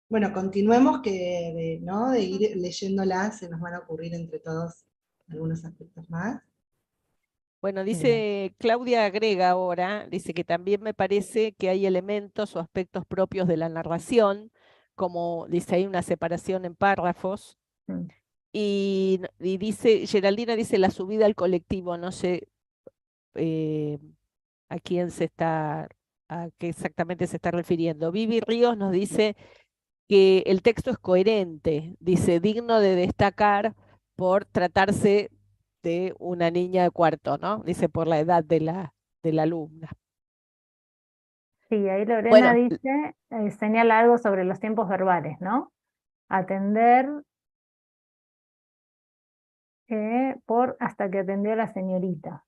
Bueno, continuemos ¿no? De ir leyéndolas, se nos van a ocurrir entre todos algunos aspectos más.
Bueno,
Bien.
dice Claudia agrega ahora, dice que también me parece que hay elementos o aspectos propios de la narración, como dice ahí una separación en párrafos,
Mm.
y dice, Geraldina dice la subida al colectivo, no sé a quién a qué exactamente se está refiriendo. Vivi Ríos nos dice que el texto es coherente, dice digno de destacar por tratarse de una niña de cuarto, ¿no? Dice por la edad de la alumna.
Sí, ahí Lorena
Bueno,
dice, señala algo sobre los tiempos verbales, ¿no? Atender por hasta que atendió la señorita.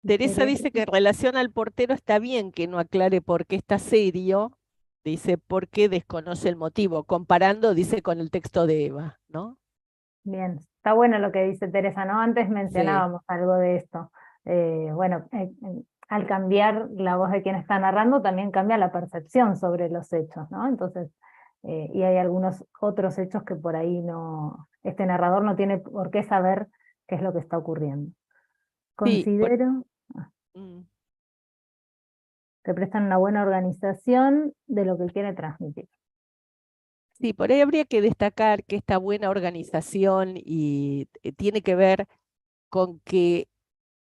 Teresa
Teresa.
dice que en relación al portero está bien que no aclare por qué está serio, dice porque desconoce el motivo, comparando, dice, con el texto de Eva, ¿no?
Bien, está bueno lo que dice Teresa, ¿no? Antes
Sí.
mencionábamos algo de esto. Bueno, al cambiar la voz de quien está narrando, también cambia la percepción sobre los hechos, ¿no? Entonces, y hay algunos otros hechos que por ahí no, este narrador no tiene por qué saber qué es lo que está ocurriendo.
Sí,
Considero
mm,
que prestan una buena organización de lo que quiere transmitir.
sí, por ahí habría que destacar que esta buena organización y tiene que ver con que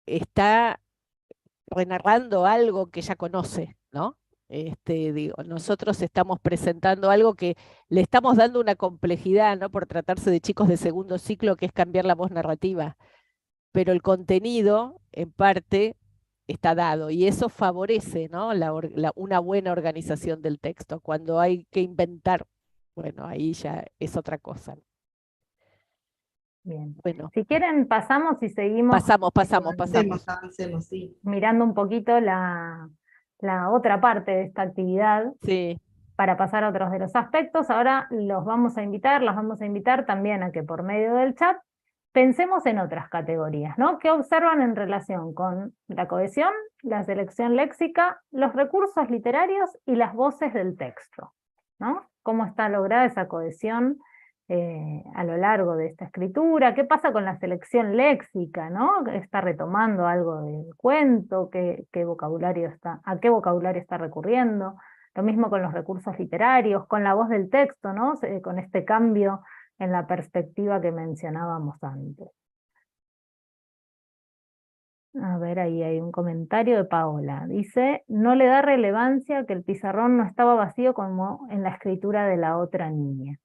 está renarrando algo que ya conoce, ¿no? Digo, nosotros estamos presentando algo que le estamos dando una complejidad, ¿no? Por tratarse de chicos de segundo ciclo, que es cambiar la voz narrativa, pero el contenido, en parte, está dado y eso favorece, ¿no? Una buena organización del texto. Cuando hay que inventar, bueno, ahí ya es otra cosa.
Bien.
Bueno,
Si quieren, pasamos y seguimos
Avancemos, avancemos, sí.
mirando un poquito la otra parte de esta actividad
Sí,
para pasar a otros de los aspectos. Ahora las vamos a invitar también a que por medio del chat pensemos en otras categorías, ¿no? ¿Qué observan en relación con la cohesión, la selección léxica, los recursos literarios y las voces del texto, ¿no? ¿Cómo está lograda esa cohesión a lo largo de esta escritura? ¿Qué pasa con la selección léxica, ¿no? ¿Está retomando algo del cuento? ¿Qué vocabulario ¿a qué vocabulario está recurriendo? Lo mismo con los recursos literarios, con la voz del texto, ¿no? Con este cambio en la perspectiva que mencionábamos antes. A ver, ahí hay un comentario de Paola. Dice, no le da relevancia que el pizarrón no estaba vacío como en la escritura de la otra niña.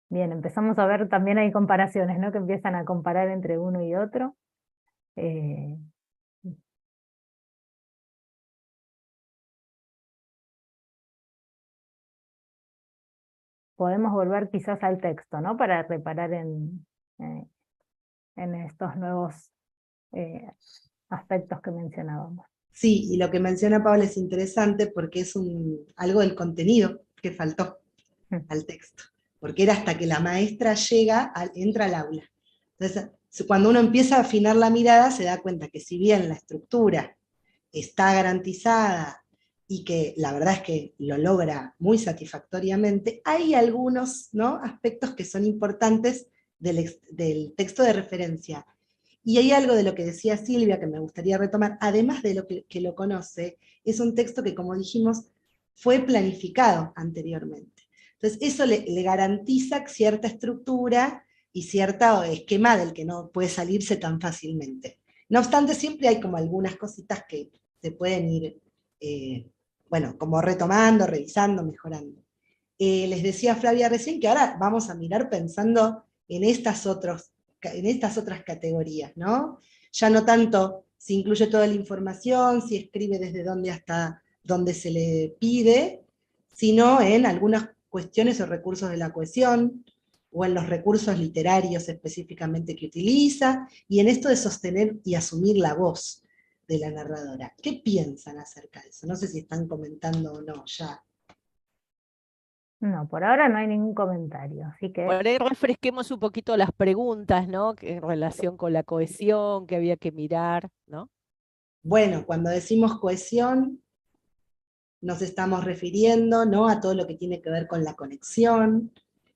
Bien, empezamos a ver también hay comparaciones, ¿no? Que empiezan a comparar entre uno y otro. Podemos volver quizás al texto, ¿no? Para reparar en estos nuevos aspectos que mencionábamos.
Sí, y lo que menciona Paula es interesante porque es algo del contenido que faltó al texto, porque era hasta que la maestra entra al aula. Entonces, cuando uno empieza a afinar la mirada, se da cuenta que si bien la estructura está garantizada y que la verdad es que lo logra muy satisfactoriamente, hay algunos, ¿no?, aspectos que son importantes del texto de referencia. Y hay algo de lo que decía Silvia que me gustaría retomar, además de lo que lo conoce, es un texto que, como dijimos, fue planificado anteriormente. Entonces, eso le garantiza cierta estructura y cierto esquema del que no puede salirse tan fácilmente. No obstante, siempre hay como algunas cositas que se pueden ir, bueno, como retomando, revisando, mejorando. Les decía Flavia recién que ahora vamos a mirar pensando en estas otras categorías, ¿no? Ya no tanto si incluye toda la información, si escribe desde dónde hasta dónde se le pide, sino en algunas cuestiones o recursos de la cohesión, o en los recursos literarios específicamente que utiliza, y en esto de sostener y asumir la voz de la narradora. ¿Qué piensan acerca de eso? No sé si están comentando o no ya.
No, por ahora no hay ningún comentario, así que...
Por ahí refresquemos un poquito las preguntas, ¿no? En relación con la cohesión, que había que mirar, ¿no?
Bueno, cuando decimos cohesión, nos estamos refiriendo, ¿no?, a todo lo que tiene que ver con la conexión.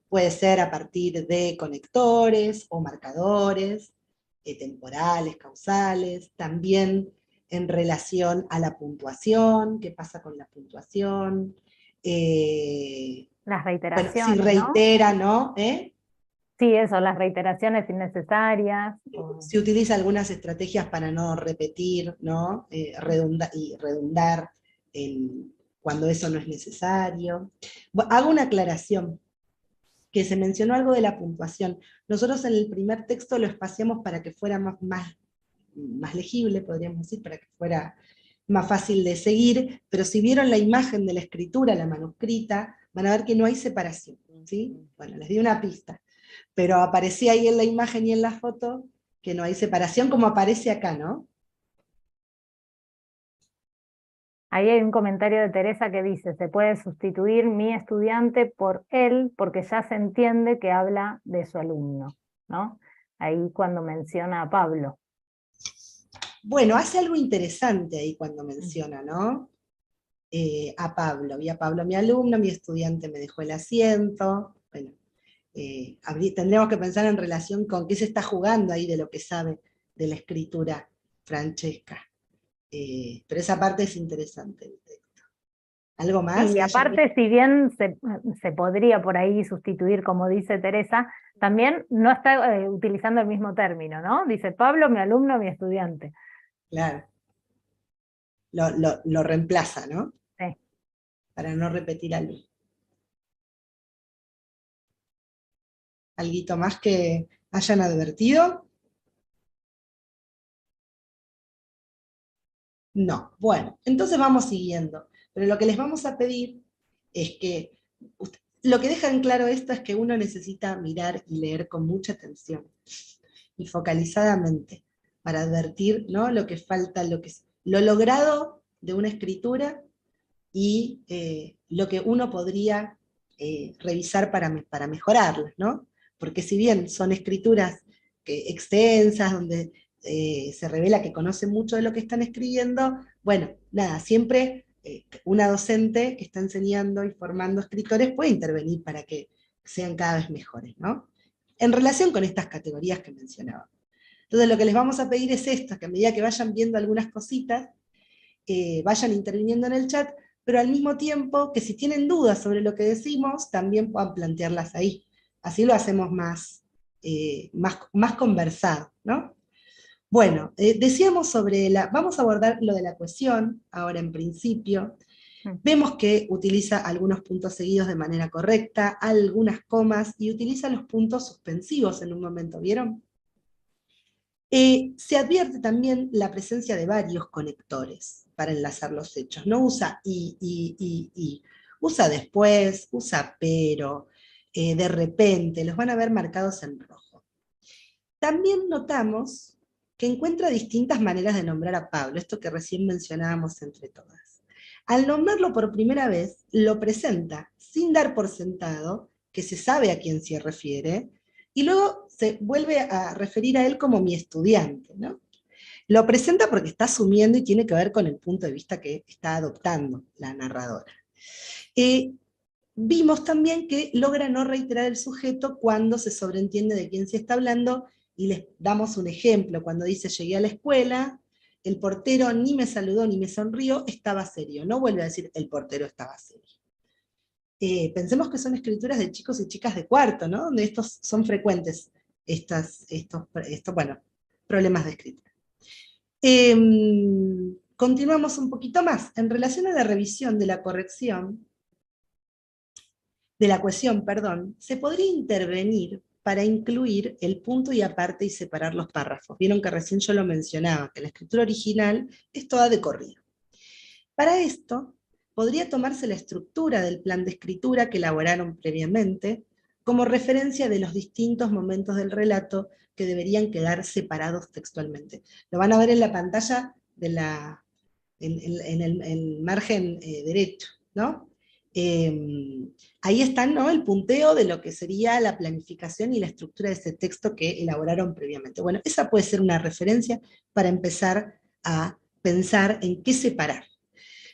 Puede ser a partir de conectores o marcadores, temporales, causales, también en relación a la puntuación, qué pasa con la puntuación.
Las
Bueno,
reiteraciones,
si reitera, ¿no?
Sí, eso, las reiteraciones innecesarias.
Si utiliza algunas estrategias para no repetir, ¿no? Redundar cuando eso no es necesario. Hago una aclaración, que se mencionó algo de la puntuación. Nosotros en el primer texto lo espaciamos para que fuera más legible, podríamos decir, para que fuera más fácil de seguir, pero si vieron la imagen de la escritura, la manuscrita, van a ver que no hay separación, ¿sí? Bueno, les di una pista, pero aparecía ahí en la imagen y en la foto que no hay separación como aparece acá, ¿no?
Ahí hay un comentario de Teresa que dice, se puede sustituir mi estudiante por él, porque ya se entiende que habla de su alumno, ¿no? Ahí cuando menciona a Pablo.
Bueno, hace algo interesante ahí cuando menciona, ¿no? A Pablo, vi a Pablo mi alumno, mi estudiante me dejó el asiento, bueno, tendríamos que pensar en relación con qué se está jugando ahí de lo que sabe de la escritura Francesca. Pero esa parte es interesante del texto. ¿Algo más?
Y aparte, si bien se podría por ahí sustituir, como dice Teresa, también no está utilizando el mismo término, ¿no? Dice Pablo, mi alumno, mi estudiante.
Claro. Lo reemplaza, ¿no?
Sí.
Para no repetir algo. ¿Alguito más que hayan advertido? No. Bueno, entonces vamos siguiendo. Pero lo que les vamos a pedir es que, lo que deja en claro esto es que uno necesita mirar y leer con mucha atención y focalizadamente para advertir, ¿no?, lo que falta, lo logrado de una escritura y lo que uno podría revisar para mejorarlas, ¿no? Porque si bien son escrituras extensas, donde se revela que conoce mucho de lo que están escribiendo. Bueno, nada, siempre una docente que está enseñando y formando escritores puede intervenir para que sean cada vez mejores, ¿no? En relación con estas categorías que mencionaba. Entonces lo que les vamos a pedir es esto, que a medida que vayan viendo algunas cositas, vayan interviniendo en el chat, pero al mismo tiempo que si tienen dudas sobre lo que decimos, también puedan plantearlas ahí. Así lo hacemos más conversado, ¿no? Bueno, decíamos vamos a abordar lo de la cohesión, ahora en principio. Vemos que utiliza algunos puntos seguidos de manera correcta, algunas comas, y utiliza los puntos suspensivos en un momento, ¿vieron? Se advierte también la presencia de varios conectores para enlazar los hechos. No usa y. Usa después, usa pero, de repente, los van a ver marcados en rojo. También notamos que encuentra distintas maneras de nombrar a Pablo, esto que recién mencionábamos entre todas. Al nombrarlo por primera vez, lo presenta sin dar por sentado, que se sabe a quién se refiere, y luego se vuelve a referir a él como mi estudiante, ¿no? Lo presenta porque está asumiendo y tiene que ver con el punto de vista que está adoptando la narradora. Vimos también que logra no reiterar el sujeto cuando se sobreentiende de quién se está hablando, y les damos un ejemplo, cuando dice llegué a la escuela, el portero ni me saludó ni me sonrió, estaba serio, no vuelve a decir el portero estaba serio. Pensemos que son escrituras de chicos y chicas de cuarto, ¿no? Donde estos son frecuentes, estos problemas de escritura. Continuamos un poquito más. En relación a la revisión de la corrección, de la cohesión, perdón, se podría intervenir para incluir el punto y aparte y separar los párrafos. Vieron que recién yo lo mencionaba, que la escritura original es toda de corrido. Para esto, podría tomarse la estructura del plan de escritura que elaboraron previamente como referencia de los distintos momentos del relato que deberían quedar separados textualmente. Lo van a ver en la pantalla en el margen derecho, ¿no? Ahí está, ¿no?, el punteo de lo que sería la planificación y la estructura de ese texto que elaboraron previamente. Bueno, esa puede ser una referencia para empezar a pensar en qué separar.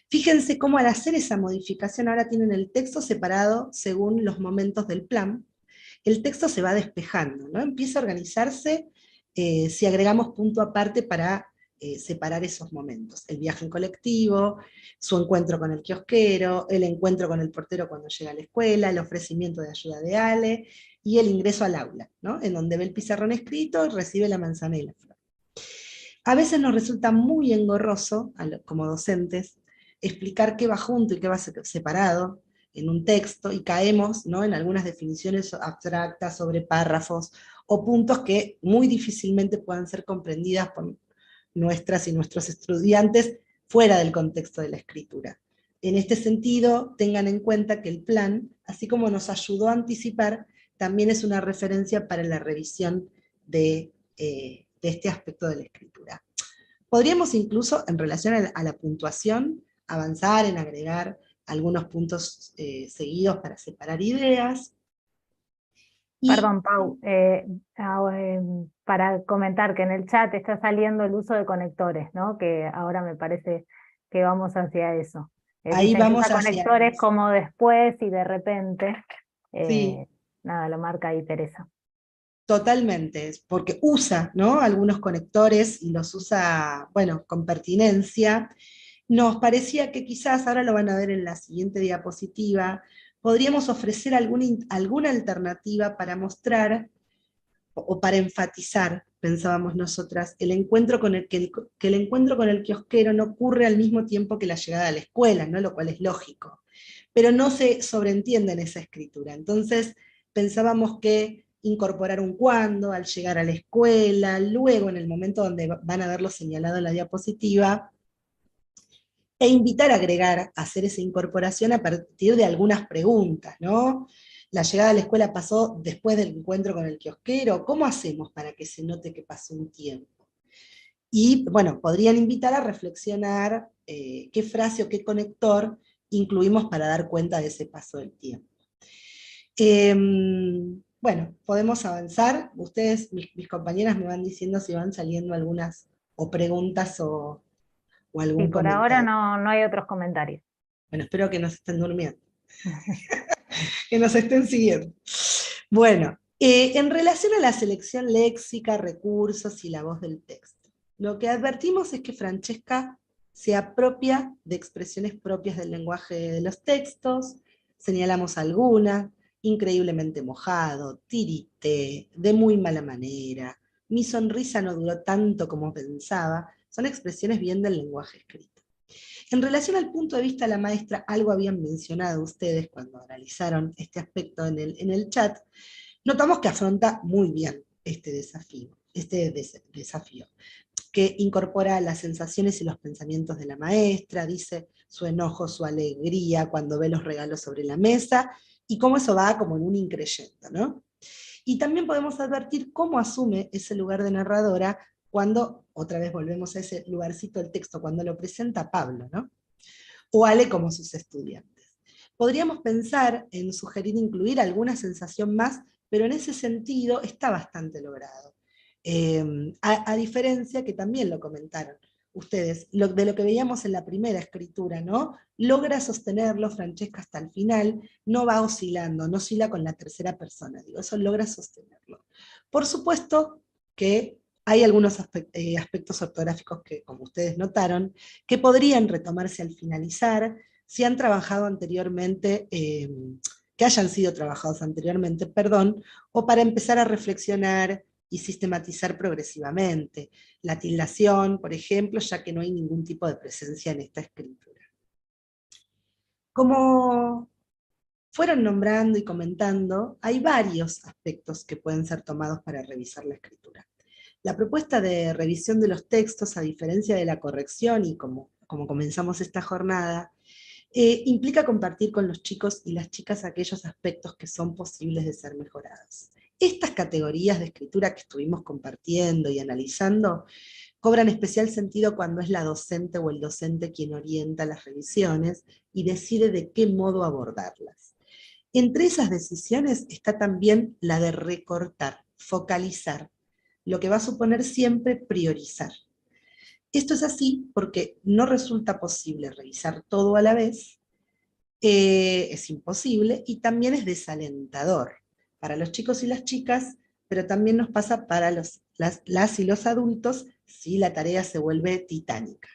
Fíjense cómo al hacer esa modificación ahora tienen el texto separado según los momentos del plan. El texto se va despejando, ¿no? Empieza a organizarse si agregamos punto aparte para separar esos momentos. El viaje en colectivo, su encuentro con el kiosquero, el encuentro con el portero cuando llega a la escuela, el ofrecimiento de ayuda de Ale, y el ingreso al aula, ¿no?, en donde ve el pizarrón escrito y recibe la manzana y la flor. A veces nos resulta muy engorroso, como docentes, explicar qué va junto y qué va separado en un texto, y caemos, ¿no?, en algunas definiciones abstractas sobre párrafos, o puntos que muy difícilmente puedan ser comprendidas por nuestras y nuestros estudiantes fuera del contexto de la escritura. En este sentido, tengan en cuenta que el plan, así como nos ayudó a anticipar, también es una referencia para la revisión de este aspecto de la escritura. Podríamos incluso, en relación a la puntuación, avanzar en agregar algunos puntos seguidos para separar ideas.
Perdón, Pau, para comentar que en el chat está saliendo el uso de conectores, ¿no? Que ahora me parece que vamos hacia eso.
Ahí
Dicen
vamos
que usa
hacia
conectores
eso.
como después y de repente.
Sí.
Nada, lo marca ahí Teresa.
Totalmente, porque usa, ¿no?, algunos conectores y los usa, bueno, con pertinencia. Nos parecía que quizás, ahora lo van a ver en la siguiente diapositiva, podríamos ofrecer alguna alternativa para mostrar o para enfatizar, pensábamos nosotras, el encuentro con que el encuentro con el kiosquero no ocurre al mismo tiempo que la llegada a la escuela, ¿no?, lo cual es lógico, pero no se sobreentiende en esa escritura. Entonces pensábamos que incorporar un cuándo al llegar a la escuela, luego en el momento donde van a verlo señalado en la diapositiva, e invitar a agregar, a hacer esa incorporación a partir de algunas preguntas, ¿no? La llegada a la escuela pasó después del encuentro con el kiosquero, ¿cómo hacemos para que se note que pasó un tiempo? Y bueno, podrían invitar a reflexionar qué frase o qué conector incluimos para dar cuenta de ese paso del tiempo. bueno, podemos avanzar. Ustedes, mis compañeras me van diciendo si van saliendo algunas o preguntas o
Sí,
algún
por ahora
comentario.
no hay otros comentarios.
Bueno, espero que nos estén durmiendo, que nos estén siguiendo. Bueno, en relación a la selección léxica, recursos y la voz del texto, lo que advertimos es que Francesca se apropia de expresiones propias del lenguaje de los textos, señalamos algunas: increíblemente mojado, tirité, de muy mala manera, mi sonrisa no duró tanto como pensaba, son expresiones bien del lenguaje escrito. En relación al punto de vista de la maestra, algo habían mencionado ustedes cuando analizaron este aspecto en el chat. Notamos que afronta muy bien este desafío, que incorpora las sensaciones y los pensamientos de la maestra, dice su enojo, su alegría cuando ve los regalos sobre la mesa, y cómo eso va como en un increyendo, ¿no? Y también podemos advertir cómo asume ese lugar de narradora cuando, otra vez volvemos a ese lugarcito del texto, cuando lo presenta Pablo, ¿no? O Ale como sus estudiantes. Podríamos pensar en sugerir incluir alguna sensación más, pero en ese sentido está bastante logrado. A diferencia que también lo comentaron ustedes, de lo que veíamos en la primera escritura, ¿no? Logra sostenerlo Francesca hasta el final, no va oscilando, no oscila con la tercera persona, digo, eso logra sostenerlo. Por supuesto que hay algunos aspectos ortográficos que, como ustedes notaron, que podrían retomarse al finalizar, si han trabajado anteriormente, que hayan sido trabajados anteriormente, perdón, o para empezar a reflexionar y sistematizar progresivamente. La tildación, por ejemplo, ya que no hay ningún tipo de presencia en esta escritura. Como fueron nombrando y comentando, hay varios aspectos que pueden ser tomados para revisar la escritura. La propuesta de revisión de los textos, a diferencia de la corrección, y como comenzamos esta jornada, implica compartir con los chicos y las chicas aquellos aspectos que son posibles de ser mejorados. Estas categorías de escritura que estuvimos compartiendo y analizando cobran especial sentido cuando es la docente o el docente quien orienta las revisiones y decide de qué modo abordarlas. Entre esas decisiones está también la de recortar, focalizar, lo que va a suponer siempre priorizar. Esto es así porque no resulta posible revisar todo a la vez, es imposible y también es desalentador para los chicos y las chicas, pero también nos pasa para las y los adultos si la tarea se vuelve titánica.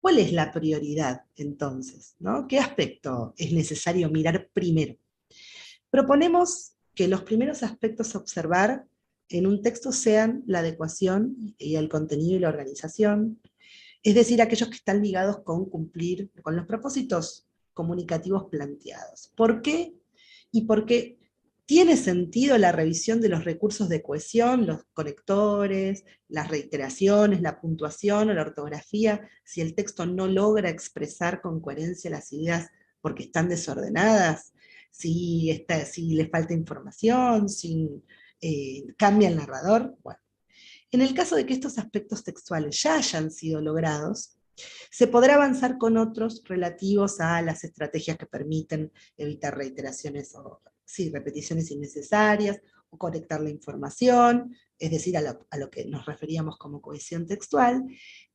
¿Cuál es la prioridad entonces? ¿No? ¿Qué aspecto es necesario mirar primero? Proponemos que los primeros aspectos a observar en un texto sean la adecuación y el contenido y la organización, es decir, aquellos que están ligados con cumplir con los propósitos comunicativos planteados. ¿Por qué? Y porque tiene sentido la revisión de los recursos de cohesión, los conectores, las reiteraciones, la puntuación o la ortografía, si el texto no logra expresar con coherencia las ideas porque están desordenadas, si le falta información, si cambia el narrador. Bueno, en el caso de que estos aspectos textuales ya hayan sido logrados, se podrá avanzar con otros relativos a las estrategias que permiten evitar reiteraciones o repeticiones innecesarias, o conectar la información, es decir, a lo que nos referíamos como cohesión textual,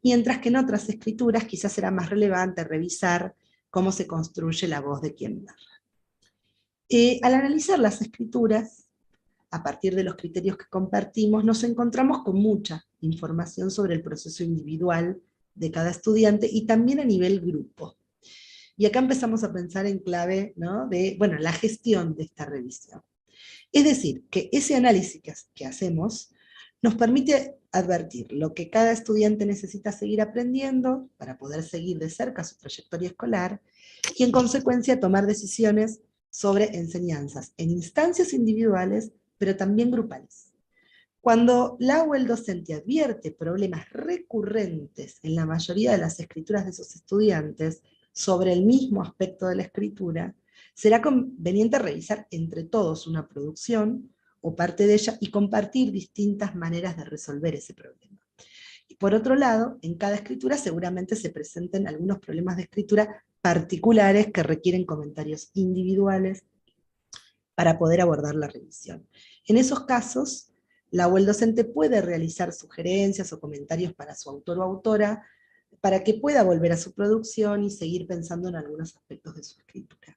mientras que en otras escrituras quizás será más relevante revisar cómo se construye la voz de quien narra. Al analizar las escrituras, a partir de los criterios que compartimos, nos encontramos con mucha información sobre el proceso individual de cada estudiante y también a nivel grupo. Y acá empezamos a pensar en clave, ¿no?, de, bueno, la gestión de esta revisión. Es decir, que ese análisis que hacemos nos permite advertir lo que cada estudiante necesita seguir aprendiendo para poder seguir de cerca su trayectoria escolar y en consecuencia tomar decisiones sobre enseñanzas en instancias individuales, pero también grupales. Cuando la o el docente advierte problemas recurrentes en la mayoría de las escrituras de sus estudiantes sobre el mismo aspecto de la escritura, será conveniente revisar entre todos una producción o parte de ella y compartir distintas maneras de resolver ese problema. Y por otro lado, en cada escritura seguramente se presenten algunos problemas de escritura particulares que requieren comentarios individuales para poder abordar la revisión. En esos casos, la o el docente puede realizar sugerencias o comentarios para su autor o autora, para que pueda volver a su producción y seguir pensando en algunos aspectos de su escritura.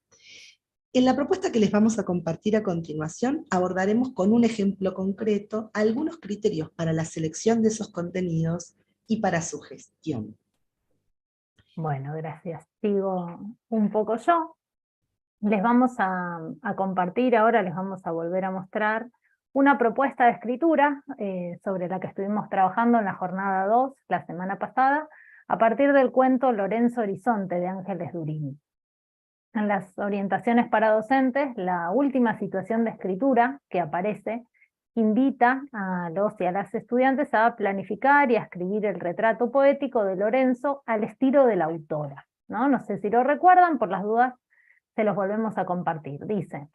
En la propuesta que les vamos a compartir a continuación, abordaremos con un ejemplo concreto algunos criterios para la selección de esos contenidos y para su gestión.
Bueno, gracias. Sigo un poco yo. Les vamos a compartir ahora, les vamos a volver a mostrar una propuesta de escritura sobre la que estuvimos trabajando en la jornada 2 la semana pasada, a partir del cuento Lorenzo Horizonte de Ángeles Durini. En las orientaciones para docentes, la última situación de escritura que aparece invita a los y a las estudiantes a planificar y a escribir el retrato poético de Lorenzo al estilo de la autora, ¿no? No sé si lo recuerdan, por las dudas se los volvemos a compartir. Dice: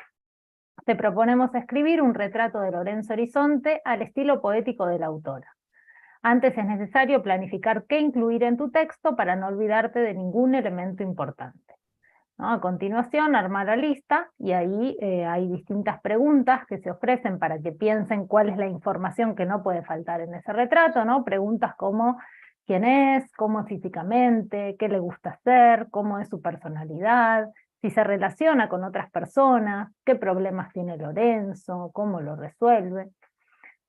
te proponemos escribir un retrato de Lorenzo Horizonte al estilo poético de la autora. Antes es necesario planificar qué incluir en tu texto para no olvidarte de ningún elemento importante, ¿no? A continuación, armar la lista, y ahí hay distintas preguntas que se ofrecen para que piensen cuál es la información que no puede faltar en ese retrato, ¿no? Preguntas como quién es, cómo es físicamente, qué le gusta hacer, cómo es su personalidad, si se relaciona con otras personas, qué problemas tiene Lorenzo, cómo lo resuelve.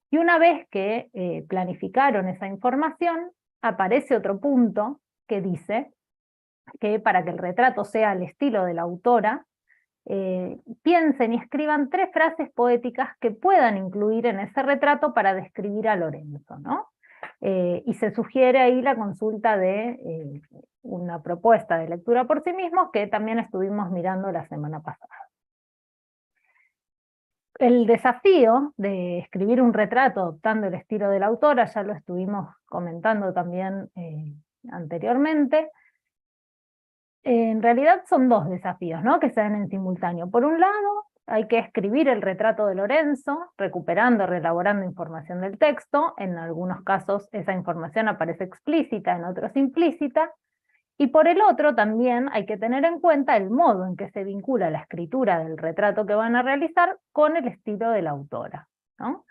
Y una vez que planificaron esa información, aparece otro punto que dice que para que el retrato sea al estilo de la autora, piensen y escriban 3 frases poéticas que puedan incluir en ese retrato para describir a Lorenzo, ¿no? Y se sugiere ahí la consulta de una propuesta de lectura por sí mismos que también estuvimos mirando la semana pasada. El desafío de escribir un retrato adoptando el estilo de la autora, ya lo estuvimos comentando también anteriormente. En realidad son 2 desafíos, ¿no?, que se dan en simultáneo. Por un lado, hay que escribir el retrato de Lorenzo, recuperando, reelaborando información del texto. En algunos casos esa información aparece explícita, en otros implícita. Y por el otro también hay que tener en cuenta el modo en que se vincula la escritura del retrato que van a realizar con el estilo de la autora, ¿no?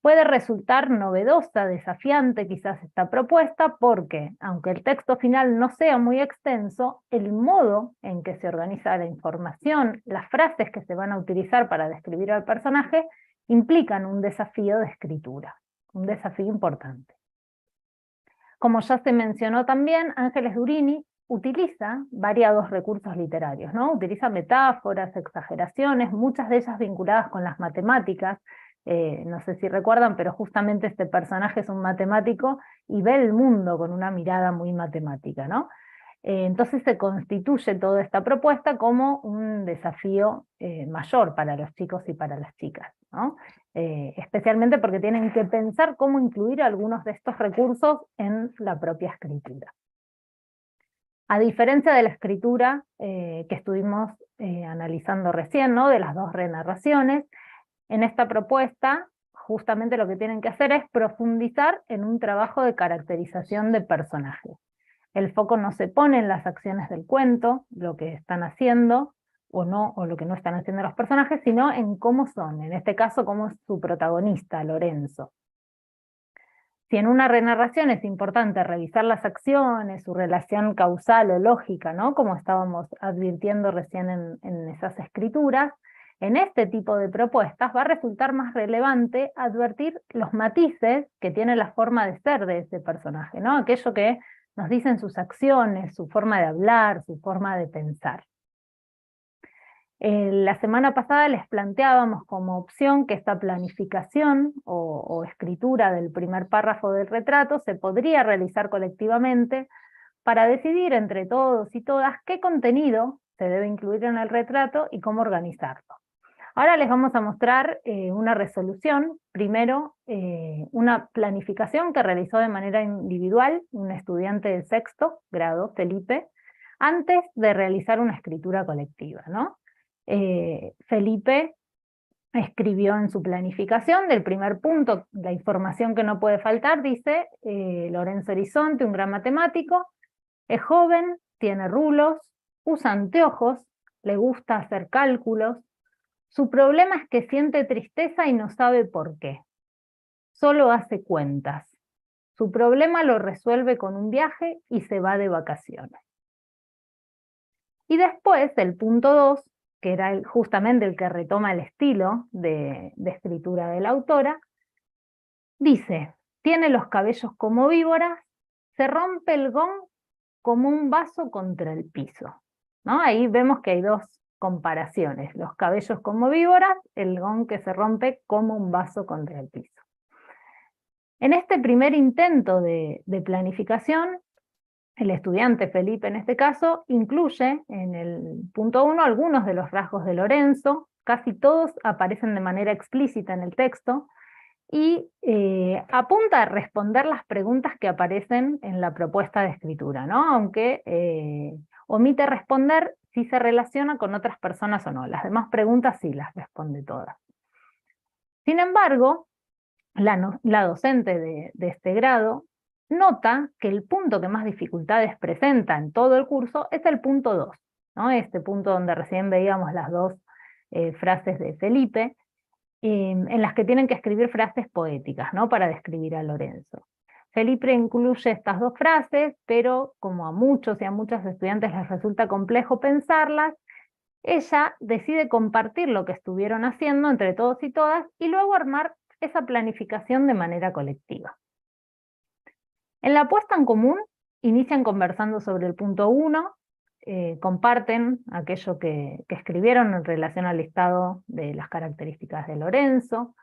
Puede resultar novedosa, desafiante quizás esta propuesta, porque aunque el texto final no sea muy extenso, el modo en que se organiza la información, las frases que se van a utilizar para describir al personaje, implican un desafío de escritura, un desafío importante. Como ya se mencionó también, Ángeles Durini utiliza variados recursos literarios, ¿no? Utiliza metáforas, exageraciones, muchas de ellas vinculadas con las matemáticas. No sé si recuerdan, pero justamente este personaje es un matemático y ve el mundo con una mirada muy matemática, ¿no? Entonces se constituye toda esta propuesta como un desafío mayor para los chicos y para las chicas, ¿no? Especialmente porque tienen que pensar cómo incluir algunos de estos recursos en la propia escritura. A diferencia de la escritura que estuvimos analizando recién, ¿no?, de las 2 renarraciones, en esta propuesta justamente lo que tienen que hacer es profundizar en un trabajo de caracterización de personajes. El foco no se pone en las acciones del cuento, lo que están haciendo o no, o lo que no están haciendo los personajes, sino en cómo son, en este caso cómo es su protagonista, Lorenzo. Si en una renarración es importante revisar las acciones, su relación causal o lógica, ¿no?, como estábamos advirtiendo recién en esas escrituras, en este tipo de propuestas va a resultar más relevante advertir los matices que tiene la forma de ser de ese personaje, ¿no?, aquello que nos dicen sus acciones, su forma de hablar, su forma de pensar. La semana pasada les planteábamos como opción que esta planificación o escritura del primer párrafo del retrato se podría realizar colectivamente para decidir entre todos y todas qué contenido se debe incluir en el retrato y cómo organizarlo. Ahora les vamos a mostrar una resolución, primero una planificación que realizó de manera individual un estudiante de 6º grado, Felipe, antes de realizar una escritura colectiva, ¿no? Felipe escribió en su planificación del primer punto, la información que no puede faltar, dice Lorenzo Horizonte, un gran matemático, es joven, tiene rulos, usa anteojos, le gusta hacer cálculos, Su problema es que siente tristeza y no sabe por qué. Solo hace cuentas. Su problema lo resuelve con un viaje y se va de vacaciones. Y después, el punto 2, que era justamente el que retoma el estilo de escritura de la autora, dice, tiene los cabellos como víboras, se rompe el gong como un vaso contra el piso. ¿No? Ahí vemos que hay dos comparaciones, los cabellos como víboras, el gong que se rompe como un vaso contra el piso. En este primer intento de planificación, el estudiante Felipe en este caso incluye en el punto 1 algunos de los rasgos de Lorenzo, casi todos aparecen de manera explícita en el texto, y apunta a responder las preguntas que aparecen en la propuesta de escritura, ¿no? Aunque omite responder si se relaciona con otras personas o no. Las demás preguntas sí las responde todas. Sin embargo, la docente de este grado nota que el punto que más dificultades presenta en todo el curso es el punto 2, ¿no? Este punto donde recién veíamos las dos frases de Felipe, en las que tienen que escribir frases poéticas, ¿no? Para describir a Lorenzo. Felipe incluye estas dos frases, pero como a muchos y a muchas estudiantes les resulta complejo pensarlas, ella decide compartir lo que estuvieron haciendo entre todos y todas y luego armar esa planificación de manera colectiva. En la puesta en común, inician conversando sobre el punto 1, comparten aquello que escribieron en relación al listado de las características de Lorenzo.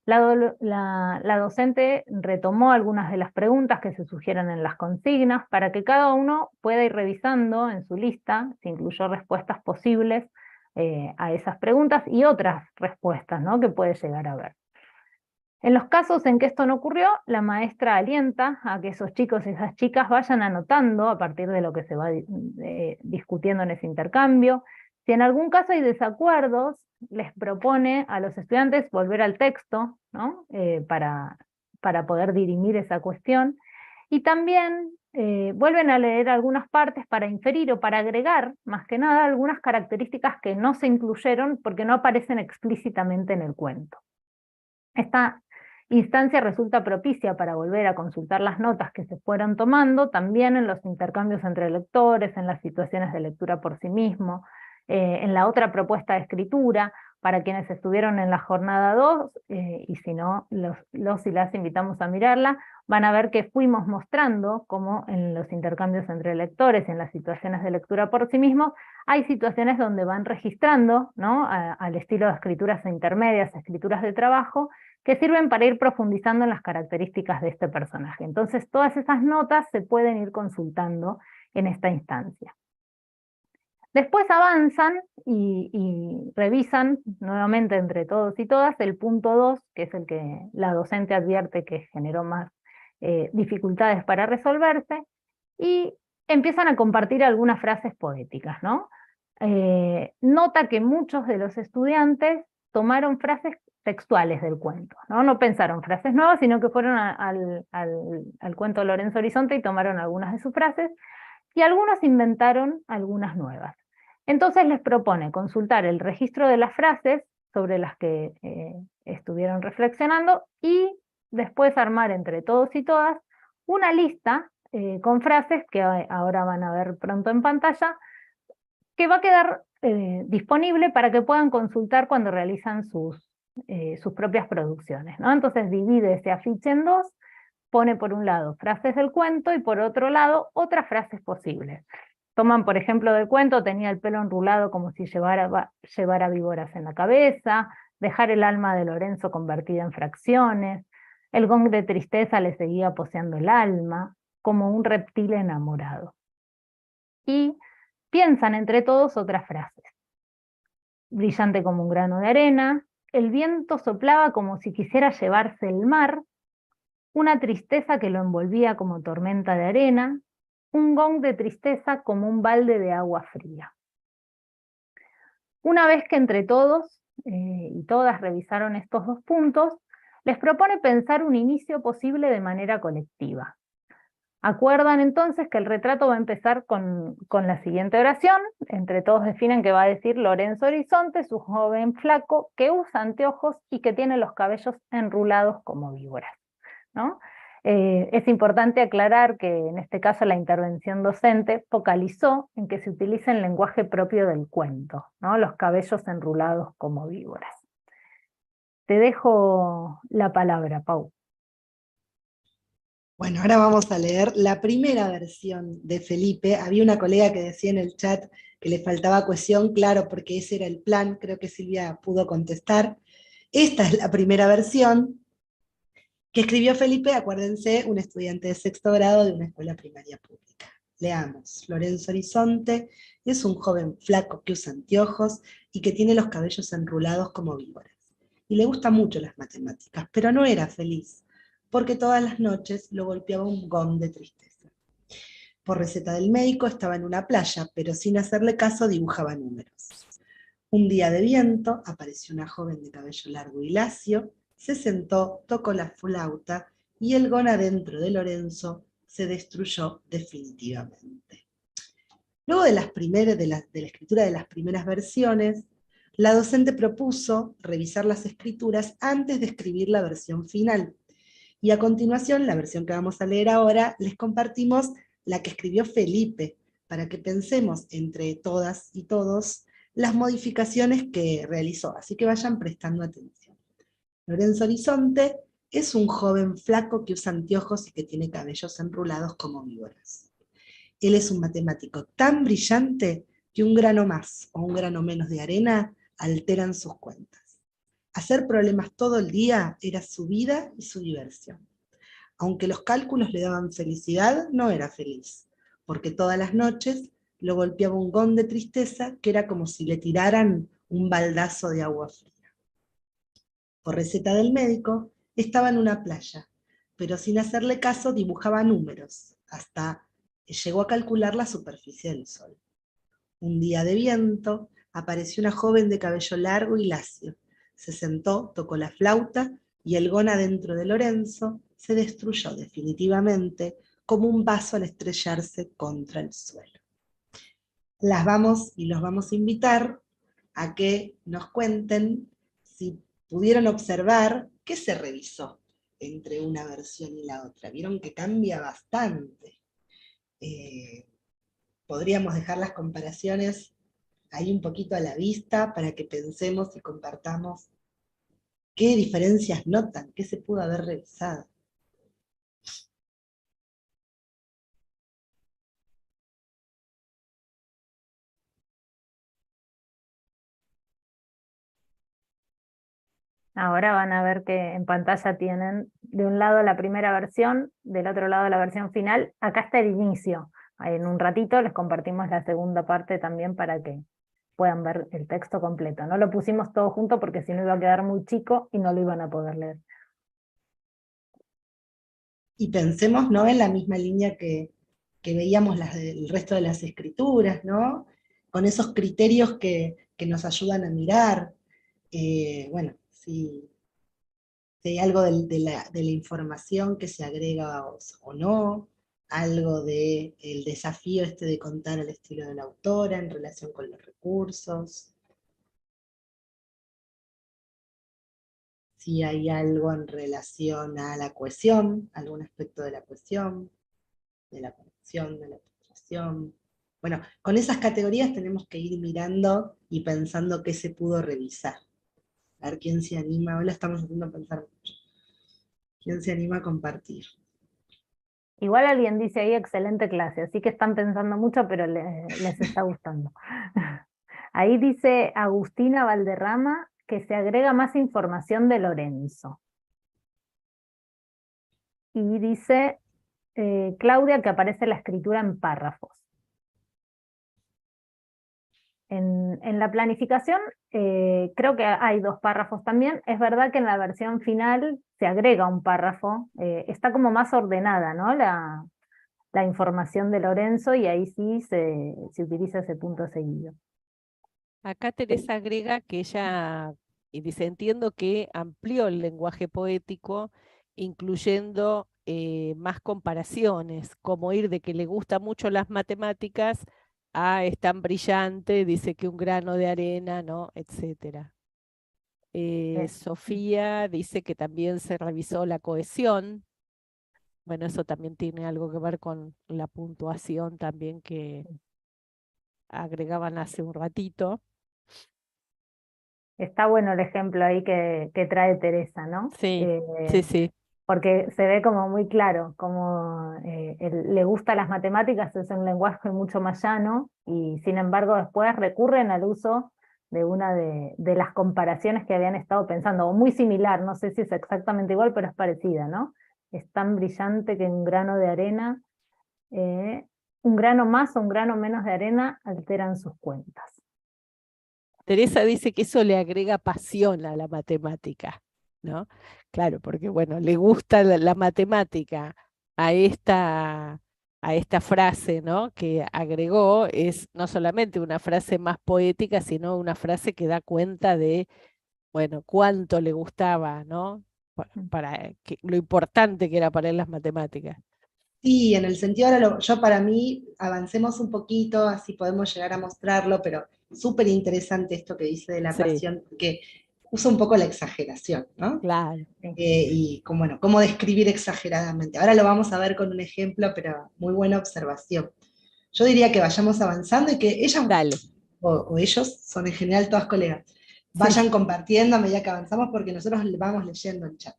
La docente retomó algunas de las preguntas que se sugieren en las consignas para que cada uno pueda ir revisando en su lista si incluyó respuestas posibles a esas preguntas y otras respuestas, ¿no? Que puede llegar a ver. En los casos en que esto no ocurrió, la maestra alienta a que esos chicos y esas chicas vayan anotando a partir de lo que se va discutiendo en ese intercambio. Si en algún caso hay desacuerdos, les propone a los estudiantes volver al texto, ¿no? para poder dirimir esa cuestión. Y también vuelven a leer algunas partes para inferir o para agregar, más que nada, algunas características que no se incluyeron porque no aparecen explícitamente en el cuento. Esta instancia resulta propicia para volver a consultar las notas que se fueron tomando, también en los intercambios entre lectores, en las situaciones de lectura por sí mismo, en la otra propuesta de escritura, para quienes estuvieron en la jornada 2, y si no, los y las invitamos a mirarla, van a ver que fuimos mostrando cómo en los intercambios entre lectores y en las situaciones de lectura por sí mismos, hay situaciones donde van registrando, ¿no? al estilo de escrituras intermedias, escrituras de trabajo, que sirven para ir profundizando en las características de este personaje. Entonces todas esas notas se pueden ir consultando en esta instancia. Después avanzan y revisan nuevamente entre todos y todas el punto 2, que es el que la docente advierte que generó más dificultades para resolverse, y empiezan a compartir algunas frases poéticas, ¿no? Nota que muchos de los estudiantes tomaron frases textuales del cuento, ¿no? No pensaron frases nuevas, sino que fueron al cuento Lorenzo Horizonte y tomaron algunas de sus frases, y algunos inventaron algunas nuevas. Entonces les propone consultar el registro de las frases sobre las que estuvieron reflexionando y después armar entre todos y todas una lista con frases que ahora van a ver pronto en pantalla, que va a quedar disponible para que puedan consultar cuando realizan sus propias producciones, ¿no? Entonces divide ese afiche en dos, pone por un lado frases del cuento y por otro lado otras frases posibles. Toman, por ejemplo, del cuento, tenía el pelo enrulado como si llevara víboras en la cabeza, dejar el alma de Lorenzo convertida en fracciones, el gong de tristeza le seguía poseando el alma, como un reptil enamorado. Y piensan entre todos otras frases. Brillante como un grano de arena, el viento soplaba como si quisiera llevarse el mar, una tristeza que lo envolvía como tormenta de arena, un gong de tristeza como un balde de agua fría. Una vez que entre todos y todas revisaron estos dos puntos, les propone pensar un inicio posible de manera colectiva. Acuerdan entonces que el retrato va a empezar con la siguiente oración. Entre todos definen que va a decir Lorenzo Horizonte, su joven flaco, que usa anteojos y que tiene los cabellos enrulados como víboras, ¿no? Es importante aclarar que en este caso la intervención docente focalizó en que se utilice el lenguaje propio del cuento, ¿no? Los cabellos enrulados como víboras. Te dejo la palabra, Pau.
Bueno, ahora vamos a leer la primera versión de Felipe. Había una colega que decía en el chat que le faltaba cohesión, claro, porque ese era el plan, creo que Silvia pudo contestar. Esta es la primera versión que escribió Felipe, acuérdense, un estudiante de sexto grado de una escuela primaria pública. Leamos. Lorenzo Horizonte es un joven flaco que usa anteojos y que tiene los cabellos enrulados como víboras. Y le gustan mucho las matemáticas, pero no era feliz, porque todas las noches lo golpeaba un gong de tristeza. Por receta del médico estaba en una playa, pero sin hacerle caso dibujaba números. Un día de viento apareció una joven de cabello largo y lacio, se sentó, tocó la flauta y el gong adentro de Lorenzo se destruyó definitivamente. Luego de la escritura de las primeras versiones, la docente propuso revisar las escrituras antes de escribir la versión final. Y a continuación, la versión que vamos a leer ahora, les compartimos la que escribió Felipe, para que pensemos entre todas y todos las modificaciones que realizó, así que vayan prestando atención. Lorenzo Horizonte es un joven flaco que usa anteojos y que tiene cabellos enrulados como víboras. Él es un matemático tan brillante que un grano más o un grano menos de arena alteran sus cuentas. Hacer problemas todo el día era su vida y su diversión. Aunque los cálculos le daban felicidad, no era feliz, porque todas las noches lo golpeaba un gong de tristeza que era como si le tiraran un baldazo de agua fría. Por receta del médico, estaba en una playa, pero sin hacerle caso dibujaba números, hasta que llegó a calcular la superficie del sol. Un día de viento, apareció una joven de cabello largo y lacio. Se sentó, tocó la flauta, y el gong adentro de Lorenzo se destruyó definitivamente como un vaso al estrellarse contra el suelo. Los vamos a invitar a que nos cuenten si pudieron observar qué se revisó entre una versión y la otra. Vieron que cambia bastante. Podríamos dejar las comparaciones ahí un poquito a la vista para que pensemos y compartamos qué diferencias notan, qué se pudo haber revisado.
Ahora van a ver que en pantalla tienen de un lado la primera versión, del otro lado la versión final. Acá está el inicio. En un ratito les compartimos la segunda parte también para que puedan ver el texto completo. No lo pusimos todo junto porque si no iba a quedar muy chico y no lo iban a poder leer.
Y pensemos, ¿no?, en la misma línea que veíamos el resto de las escrituras, ¿no? Con esos criterios que nos ayudan a mirar. Bueno, si hay algo de la información que se agrega o no, algo del desafío de contar al estilo de la autora en relación con los recursos, si hay algo en relación a la cohesión, algún aspecto de la cohesión, de la conexión, de la frustración. Bueno, con esas categorías tenemos que ir mirando y pensando qué se pudo revisar. A ver quién se anima, hoy la estamos haciendo pensar mucho. ¿Quién se anima a compartir?
Igual alguien dice ahí excelente clase, así que están pensando mucho, pero les está gustando. Ahí dice Agustina Valderrama que se agrega más información de Lorenzo. Y dice Claudia que aparece la escritura en párrafos. En la planificación creo que hay 2 párrafos también. Es verdad que en la versión final se agrega un párrafo, está como más ordenada, ¿no?, la información de Lorenzo, y ahí sí se utiliza ese punto seguido.
Acá Teresa agrega que ella, y dice, entiendo que amplió el lenguaje poético incluyendo más comparaciones, como ir de que le gustan mucho las matemáticas a es tan brillante, dice que un grano de arena, ¿no? Etcétera.
Bien.
Sofía dice que también se revisó la cohesión. Bueno, eso también tiene algo que ver con la puntuación también que agregaban hace un ratito.
Está bueno el ejemplo ahí que trae Teresa, ¿no?
Sí, sí, sí,
Porque se ve como muy claro, como le gusta las matemáticas, es un lenguaje mucho más llano, y sin embargo después recurren al uso de una de las comparaciones que habían estado pensando, o muy similar, no sé si es exactamente igual, pero es parecida, ¿no? Es tan brillante que un grano de arena, un grano más o un grano menos de arena alteran sus cuentas.
Teresa dice que eso le agrega pasión a la matemática, ¿no? Claro, porque bueno, le gusta la matemática a esta frase, ¿no? Que agregó, es no solamente una frase más poética, sino una frase que da cuenta de, bueno, cuánto le gustaba, ¿no? Para lo importante que era para él las matemáticas.
Sí, en el sentido, ahora yo para mí, avancemos un poquito, así podemos llegar a mostrarlo, pero súper interesante esto que dice de la
Sí,
pasión, que usa un poco la exageración, ¿no?
claro.
Sí,
Y como, bueno, cómo describir exageradamente. Ahora lo vamos a ver con un ejemplo, pero muy buena observación. Yo diría que vayamos avanzando y que ella
Dale.
o ellos, son en general todas colegas,
Sí,
vayan compartiendo a medida que avanzamos porque nosotros vamos leyendo el chat.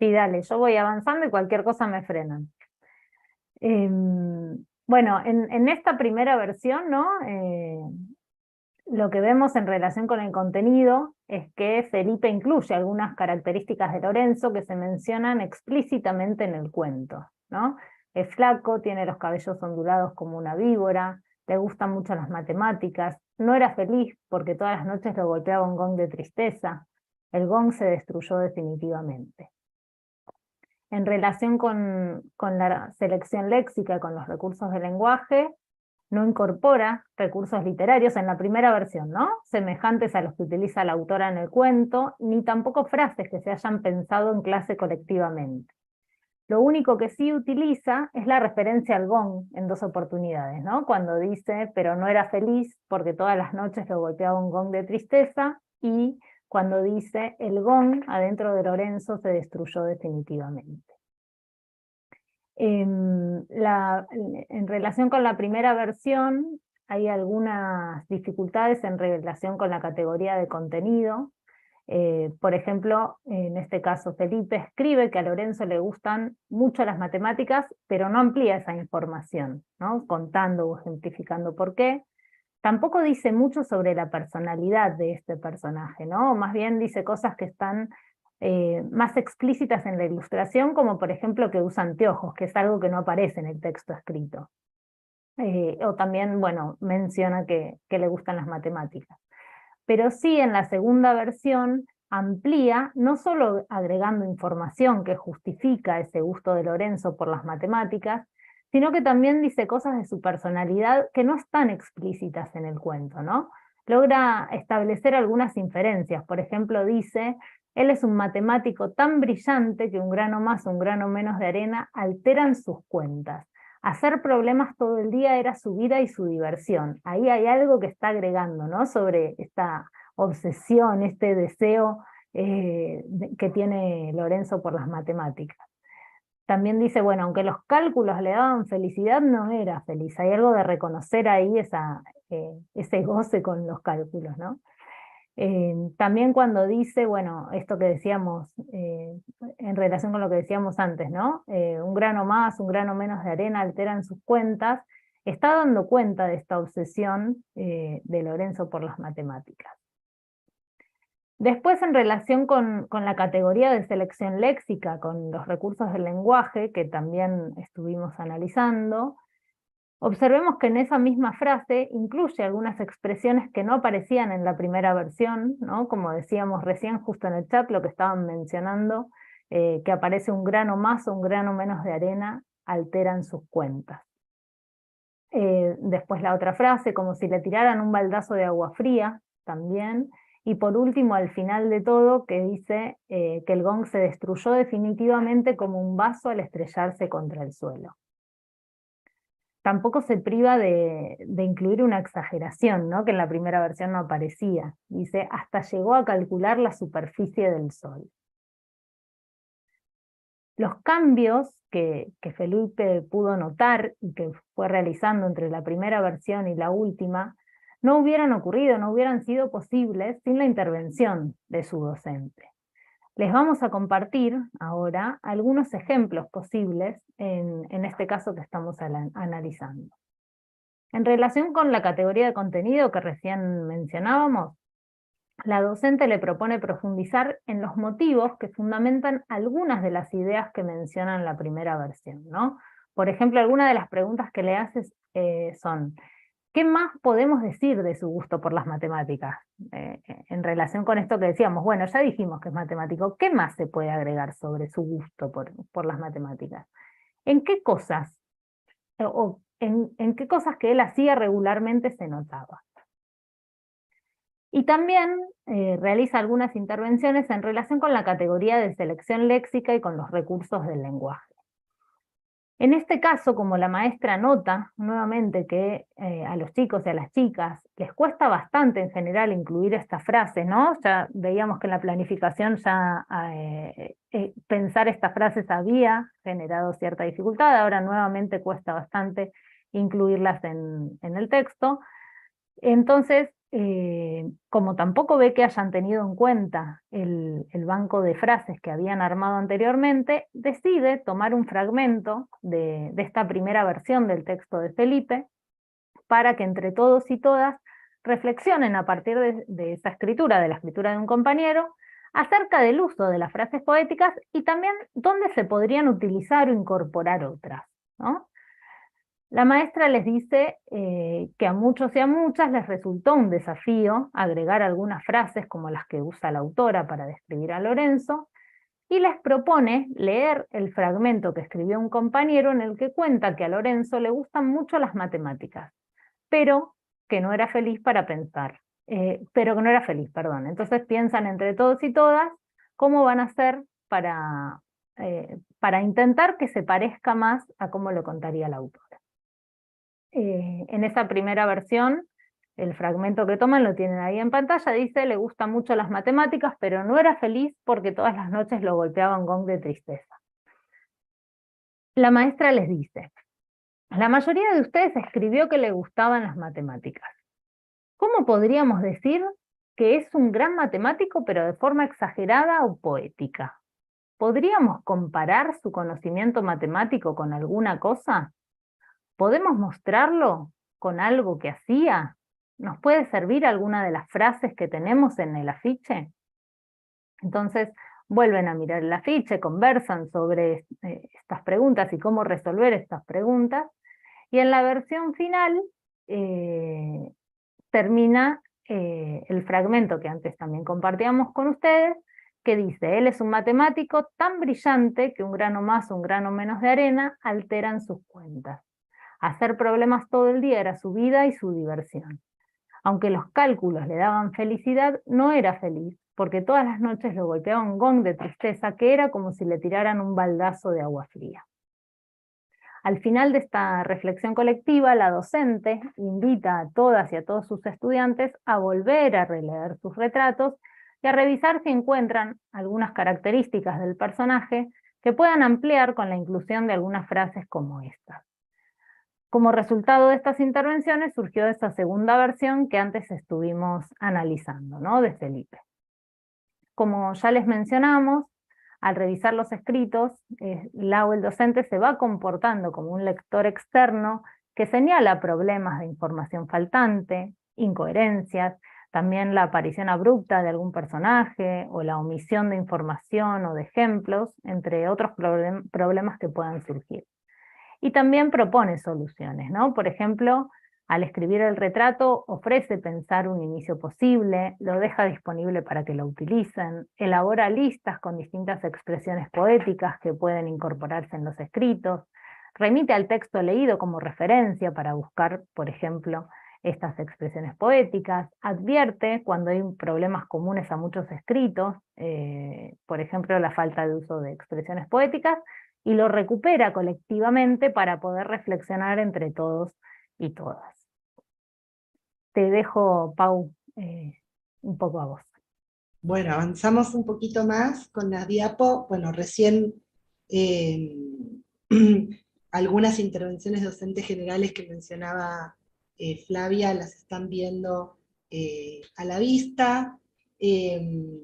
sí, dale, yo voy avanzando y cualquier cosa me frenan. Bueno, en esta primera versión, ¿no? Lo que vemos en relación con el contenido es que Felipe incluye algunas características de Lorenzo que se mencionan explícitamente en el cuento, ¿no? Es flaco, tiene los cabellos ondulados como una víbora, le gustan mucho las matemáticas, no era feliz porque todas las noches lo golpeaba un gong de tristeza, el gong se destruyó definitivamente. En relación con la selección léxica, con los recursos de lenguaje, no incorpora recursos literarios en la primera versión, ¿no? Semejantes a los que utiliza la autora en el cuento, ni tampoco frases que se hayan pensado en clase colectivamente. Lo único que sí utiliza es la referencia al gong en dos oportunidades, ¿no? Cuando dice, pero no era feliz porque todas las noches lo golpeaba un gong de tristeza, y cuando dice, el gong adentro de Lorenzo se destruyó definitivamente. En relación con la primera versión, hay algunas dificultades en relación con la categoría de contenido. Por ejemplo, en este caso Felipe escribe que a Lorenzo le gustan mucho las matemáticas, pero no amplía esa información, ¿no? Contando o ejemplificando por qué. Tampoco dice mucho sobre la personalidad de este personaje, ¿no? Más bien dice cosas que están más explícitas en la ilustración, como por ejemplo que usa anteojos, que es algo que no aparece en el texto escrito. O también, bueno, menciona que le gustan las matemáticas. Pero sí, en la segunda versión amplía, no solo agregando información que justifica ese gusto de Lorenzo por las matemáticas, sino que también dice cosas de su personalidad que no están explícitas en el cuento, ¿no? Logra establecer algunas inferencias. Por ejemplo, dice, él es un matemático tan brillante que un grano más o un grano menos de arena alteran sus cuentas. Hacer problemas todo el día era su vida y su diversión. Ahí hay algo que está agregando, ¿no? Sobre esta obsesión, este deseo que tiene Lorenzo por las matemáticas. También dice, bueno, aunque los cálculos le daban felicidad, no era feliz. Hay algo de reconocer ahí ese goce con los cálculos, ¿no? También cuando dice, bueno, esto que decíamos, en relación con lo que decíamos antes, ¿no? Un grano más, un grano menos de arena alteran sus cuentas, está dando cuenta de esta obsesión de Lorenzo por las matemáticas. Después, en relación con la categoría de selección léxica, con los recursos del lenguaje, que también estuvimos analizando, observemos que en esa misma frase incluye algunas expresiones que no aparecían en la primera versión, ¿no? Como decíamos recién justo en el chat, lo que estaban mencionando, que aparece un grano más o un grano menos de arena, alteran sus cuentas. Después la otra frase, como si le tiraran un baldazo de agua fría, también, Y por último, al final de todo, que dice que el gong se destruyó definitivamente como un vaso al estrellarse contra el suelo. Tampoco se priva de incluir una exageración, ¿no? Que en la primera versión no aparecía. Dice, hasta llegó a calcular la superficie del Sol. Los cambios que Felipe pudo notar y que fue realizando entre la primera versión y la última, no hubieran ocurrido, no hubieran sido posibles sin la intervención de su docente. Les vamos a compartir ahora algunos ejemplos posibles en este caso que estamos analizando. En relación con la categoría de contenido que recién mencionábamos, la docente le propone profundizar en los motivos que fundamentan algunas de las ideas que menciona en la primera versión, ¿no? Por ejemplo, algunas de las preguntas que le haces son, ¿qué más podemos decir de su gusto por las matemáticas? En relación con esto que decíamos, bueno, ya dijimos que es matemático, ¿qué más se puede agregar sobre su gusto por las matemáticas? ¿En qué cosas, en qué cosas que él hacía regularmente se notaba? Y también realiza algunas intervenciones en relación con la categoría de selección léxica y con los recursos del lenguaje. En este caso, como la maestra nota nuevamente que a los chicos y a las chicas les cuesta bastante en general incluir estas frases, ¿no? Ya veíamos que en la planificación ya pensar estas frases había generado cierta dificultad, ahora nuevamente cuesta bastante incluirlas en el texto. Entonces, como tampoco ve que hayan tenido en cuenta el banco de frases que habían armado anteriormente, decide tomar un fragmento de esta primera versión del texto de Felipe para que entre todos y todas reflexionen a partir de esa escritura, de la escritura de un compañero, acerca del uso de las frases poéticas y también dónde se podrían utilizar o incorporar otras, ¿no? La maestra les dice que a muchos y a muchas les resultó un desafío agregar algunas frases como las que usa la autora para describir a Lorenzo, y les propone leer el fragmento que escribió un compañero en el que cuenta que a Lorenzo le gustan mucho las matemáticas, pero que no era feliz para pensar, pero que no era feliz, perdón. Entonces piensan entre todos y todas cómo van a hacer para intentar que se parezca más a cómo lo contaría la autora. En esa primera versión, el fragmento que toman lo tienen ahí en pantalla, dice, le gustan mucho las matemáticas, pero no era feliz porque todas las noches lo golpeaba un gong de tristeza. La maestra les dice, la mayoría de ustedes escribió que le gustaban las matemáticas. ¿Cómo podríamos decir que es un gran matemático pero de forma exagerada o poética? ¿Podríamos comparar su conocimiento matemático con alguna cosa? ¿Podemos mostrarlo con algo que hacía? ¿Nos puede servir alguna de las frases que tenemos en el afiche? Entonces vuelven a mirar el afiche, conversan sobre estas preguntas y cómo resolver estas preguntas, y en la versión final termina el fragmento que antes también compartíamos con ustedes, que dice, él es un matemático tan brillante que un grano más o un grano menos de arena alteran sus cuentas. Hacer problemas todo el día era su vida y su diversión. Aunque los cálculos le daban felicidad, no era feliz, porque todas las noches lo golpeaba un gong de tristeza que era como si le tiraran un baldazo de agua fría. Al final de esta reflexión colectiva, la docente invita a todas y a todos sus estudiantes a volver a releer sus retratos y a revisar si encuentran algunas características del personaje que puedan ampliar con la inclusión de algunas frases como estas. Como resultado de estas intervenciones surgió esta segunda versión que antes estuvimos analizando, ¿no? De Felipe. Como ya les mencionamos, al revisar los escritos, Lau, el docente, se va comportando como un lector externo que señala problemas de información faltante, incoherencias, también la aparición abrupta de algún personaje o la omisión de información o de ejemplos, entre otros problemas que puedan surgir. Y también propone soluciones, ¿no? Por ejemplo, al escribir el retrato ofrece pensar un inicio posible, lo deja disponible para que lo utilicen, elabora listas con distintas expresiones poéticas que pueden incorporarse en los escritos, remite al texto leído como referencia para buscar, por ejemplo, estas expresiones poéticas, advierte cuando hay problemas comunes a muchos escritos, por ejemplo la falta de uso de expresiones poéticas, y lo recupera colectivamente para poder reflexionar entre todos y todas. Te dejo, Pau, un poco a vos.
Bueno, avanzamos un poquito más con la diapo. Bueno, recién algunas intervenciones docentes generales que mencionaba Flavia las están viendo a la vista.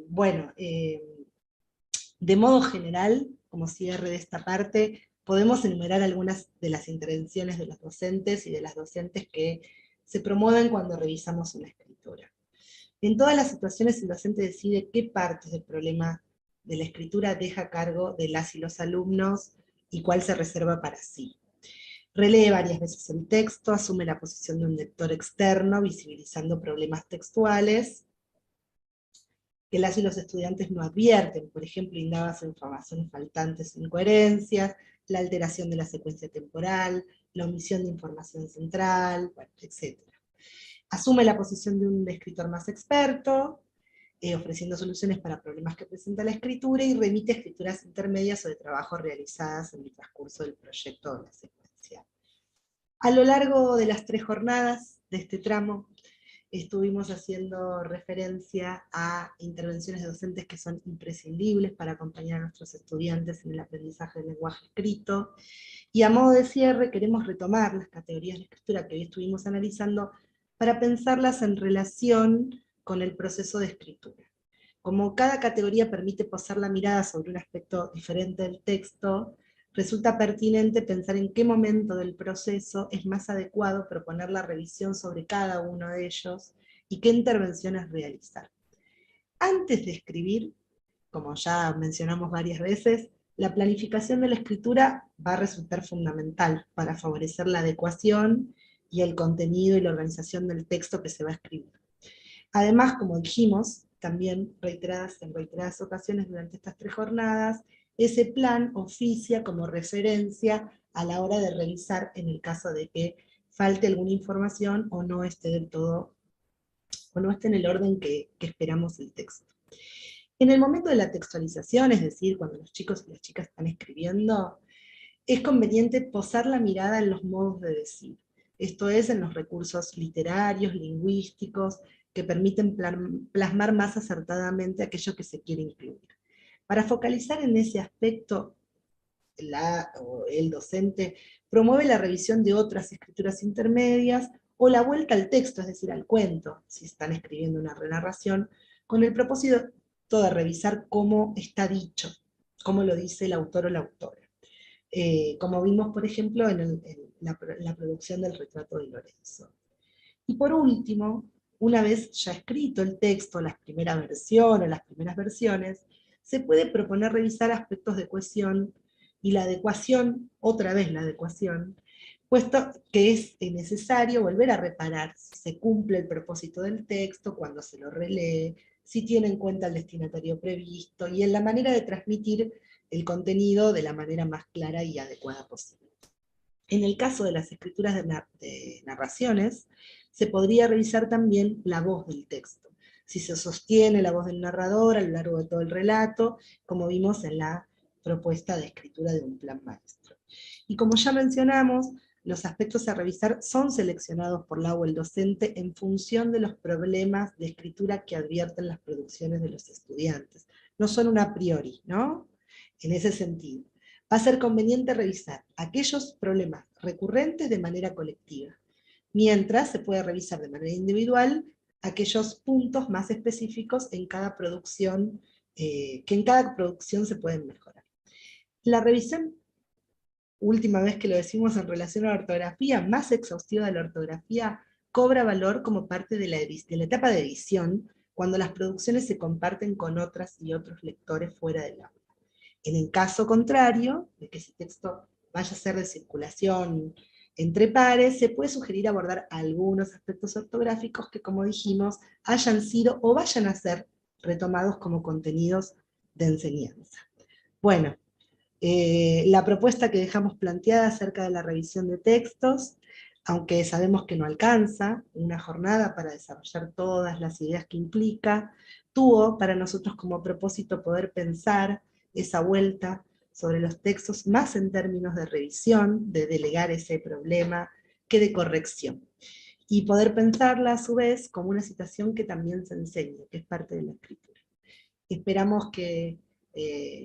Bueno, de modo general, como cierre de esta parte, podemos enumerar algunas de las intervenciones de los docentes y de las docentes que se promueven cuando revisamos una escritura. En todas las situaciones el docente decide qué partes del problema de la escritura deja a cargo de las y los alumnos y cuál se reserva para sí. Relee varias veces el texto, asume la posición de un lector externo, visibilizando problemas textuales que las y los estudiantes no advierten, por ejemplo, indagas en informaciones faltantes o incoherencias, la alteración de la secuencia temporal, la omisión de información central, bueno, etc. Asume la posición de un escritor más experto, ofreciendo soluciones para problemas que presenta la escritura, y remite escrituras intermedias o de trabajos realizadas en el transcurso del proyecto o la secuencia. A lo largo de las 3 jornadas de este tramo, estuvimos haciendo referencia a intervenciones docentes que son imprescindibles para acompañar a nuestros estudiantes en el aprendizaje del lenguaje escrito, y a modo de cierre queremos retomar las categorías de escritura que hoy estuvimos analizando para pensarlas en relación con el proceso de escritura. Como cada categoría permite posar la mirada sobre un aspecto diferente del texto, resulta pertinente pensar en qué momento del proceso es más adecuado proponer la revisión sobre cada uno de ellos y qué intervenciones realizar. Antes de escribir, como ya mencionamos varias veces, la planificación de la escritura va a resultar fundamental para favorecer la adecuación y el contenido y la organización del texto que se va a escribir. Además, como dijimos, también en reiteradas ocasiones durante estas 3 jornadas, ese plan oficia como referencia a la hora de revisar en el caso de que falte alguna información o no esté del todo, o no esté en el orden que esperamos el texto. En el momento de la textualización, es decir, cuando los chicos y las chicas están escribiendo, es conveniente posar la mirada en los modos de decir, esto es, en los recursos literarios, lingüísticos, que permiten plasmar más acertadamente aquello que se quiere incluir. Para focalizar en ese aspecto, el docente promueve la revisión de otras escrituras intermedias, o la vuelta al texto, es decir, al cuento, si están escribiendo una renarración, con el propósito de revisar cómo está dicho, cómo lo dice el autor o la autora. Como vimos, por ejemplo, en la producción del retrato de Lorenzo. Y por último, una vez ya escrito el texto, las primeras versiones, se puede proponer revisar aspectos de cohesión y la adecuación, otra vez la adecuación, puesto que es necesario volver a reparar si se cumple el propósito del texto, cuando se lo relee, si tiene en cuenta el destinatario previsto, y en la manera de transmitir el contenido de la manera más clara y adecuada posible. En el caso de las escrituras de narraciones, se podría revisar también la voz del texto, si se sostiene la voz del narrador a lo largo de todo el relato, como vimos en la propuesta de escritura de un plan maestro. Y como ya mencionamos, los aspectos a revisar son seleccionados por la o el docente en función de los problemas de escritura que advierten las producciones de los estudiantes. No son un a priori, ¿no? En ese sentido, va a ser conveniente revisar aquellos problemas recurrentes de manera colectiva, mientras se puede revisar de manera individual aquellos puntos más específicos en cada producción, que en cada producción se pueden mejorar. La revisión, última vez que lo decimos en relación a la ortografía, más exhaustiva de la ortografía, cobra valor como parte de la etapa de edición, cuando las producciones se comparten con otras y otros lectores fuera del aula. En el caso contrario, de que ese texto vaya a ser de circulación entre pares, se puede sugerir abordar algunos aspectos ortográficos que, como dijimos, hayan sido o vayan a ser retomados como contenidos de enseñanza. Bueno, la propuesta que dejamos planteada acerca de la revisión de textos aunque sabemos que no alcanza una jornada para desarrollar todas las ideas que implica, tuvo para nosotros como propósito poder pensar esa vuelta sobre los textos más en términos de revisión, de delegar ese problema, que de corrección. Y poder pensarla a su vez como una citación que también se enseña, que es parte de la escritura. Esperamos que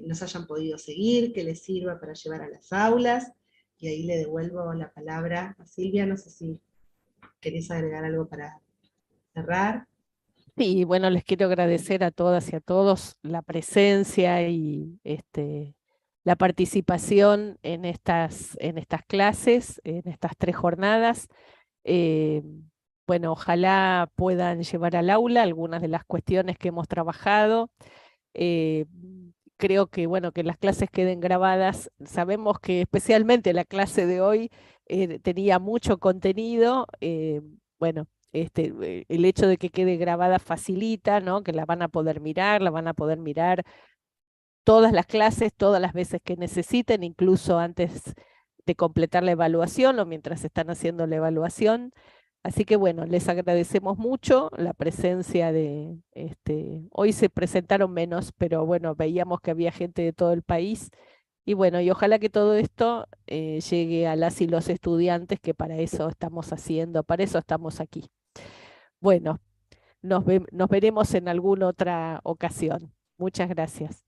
nos hayan podido seguir, que les sirva para llevar a las aulas, y ahí le devuelvo la palabra a Silvia, no sé si querés agregar algo para cerrar.
Sí, bueno, les quiero agradecer a todas y a todos la presencia y la participación en estas clases, en estas 3 jornadas. Eh, bueno, ojalá puedan llevar al aula algunas de las cuestiones que hemos trabajado. Eh, Creo que, bueno, que las clases queden grabadas. Sabemos que especialmente la clase de hoy tenía mucho contenido. Bueno, el hecho de que quede grabada facilita, ¿no? Que la van a poder mirar todas las clases, todas las veces que necesiten, incluso antes de completar la evaluación o mientras están haciendo la evaluación. Así que bueno, les agradecemos mucho la presencia de, hoy se presentaron menos, pero bueno, veíamos que había gente de todo el país. Y bueno, y ojalá que todo esto llegue a las y los estudiantes, que para eso estamos haciendo, para eso estamos aquí. Bueno, nos veremos en alguna otra ocasión. Muchas gracias.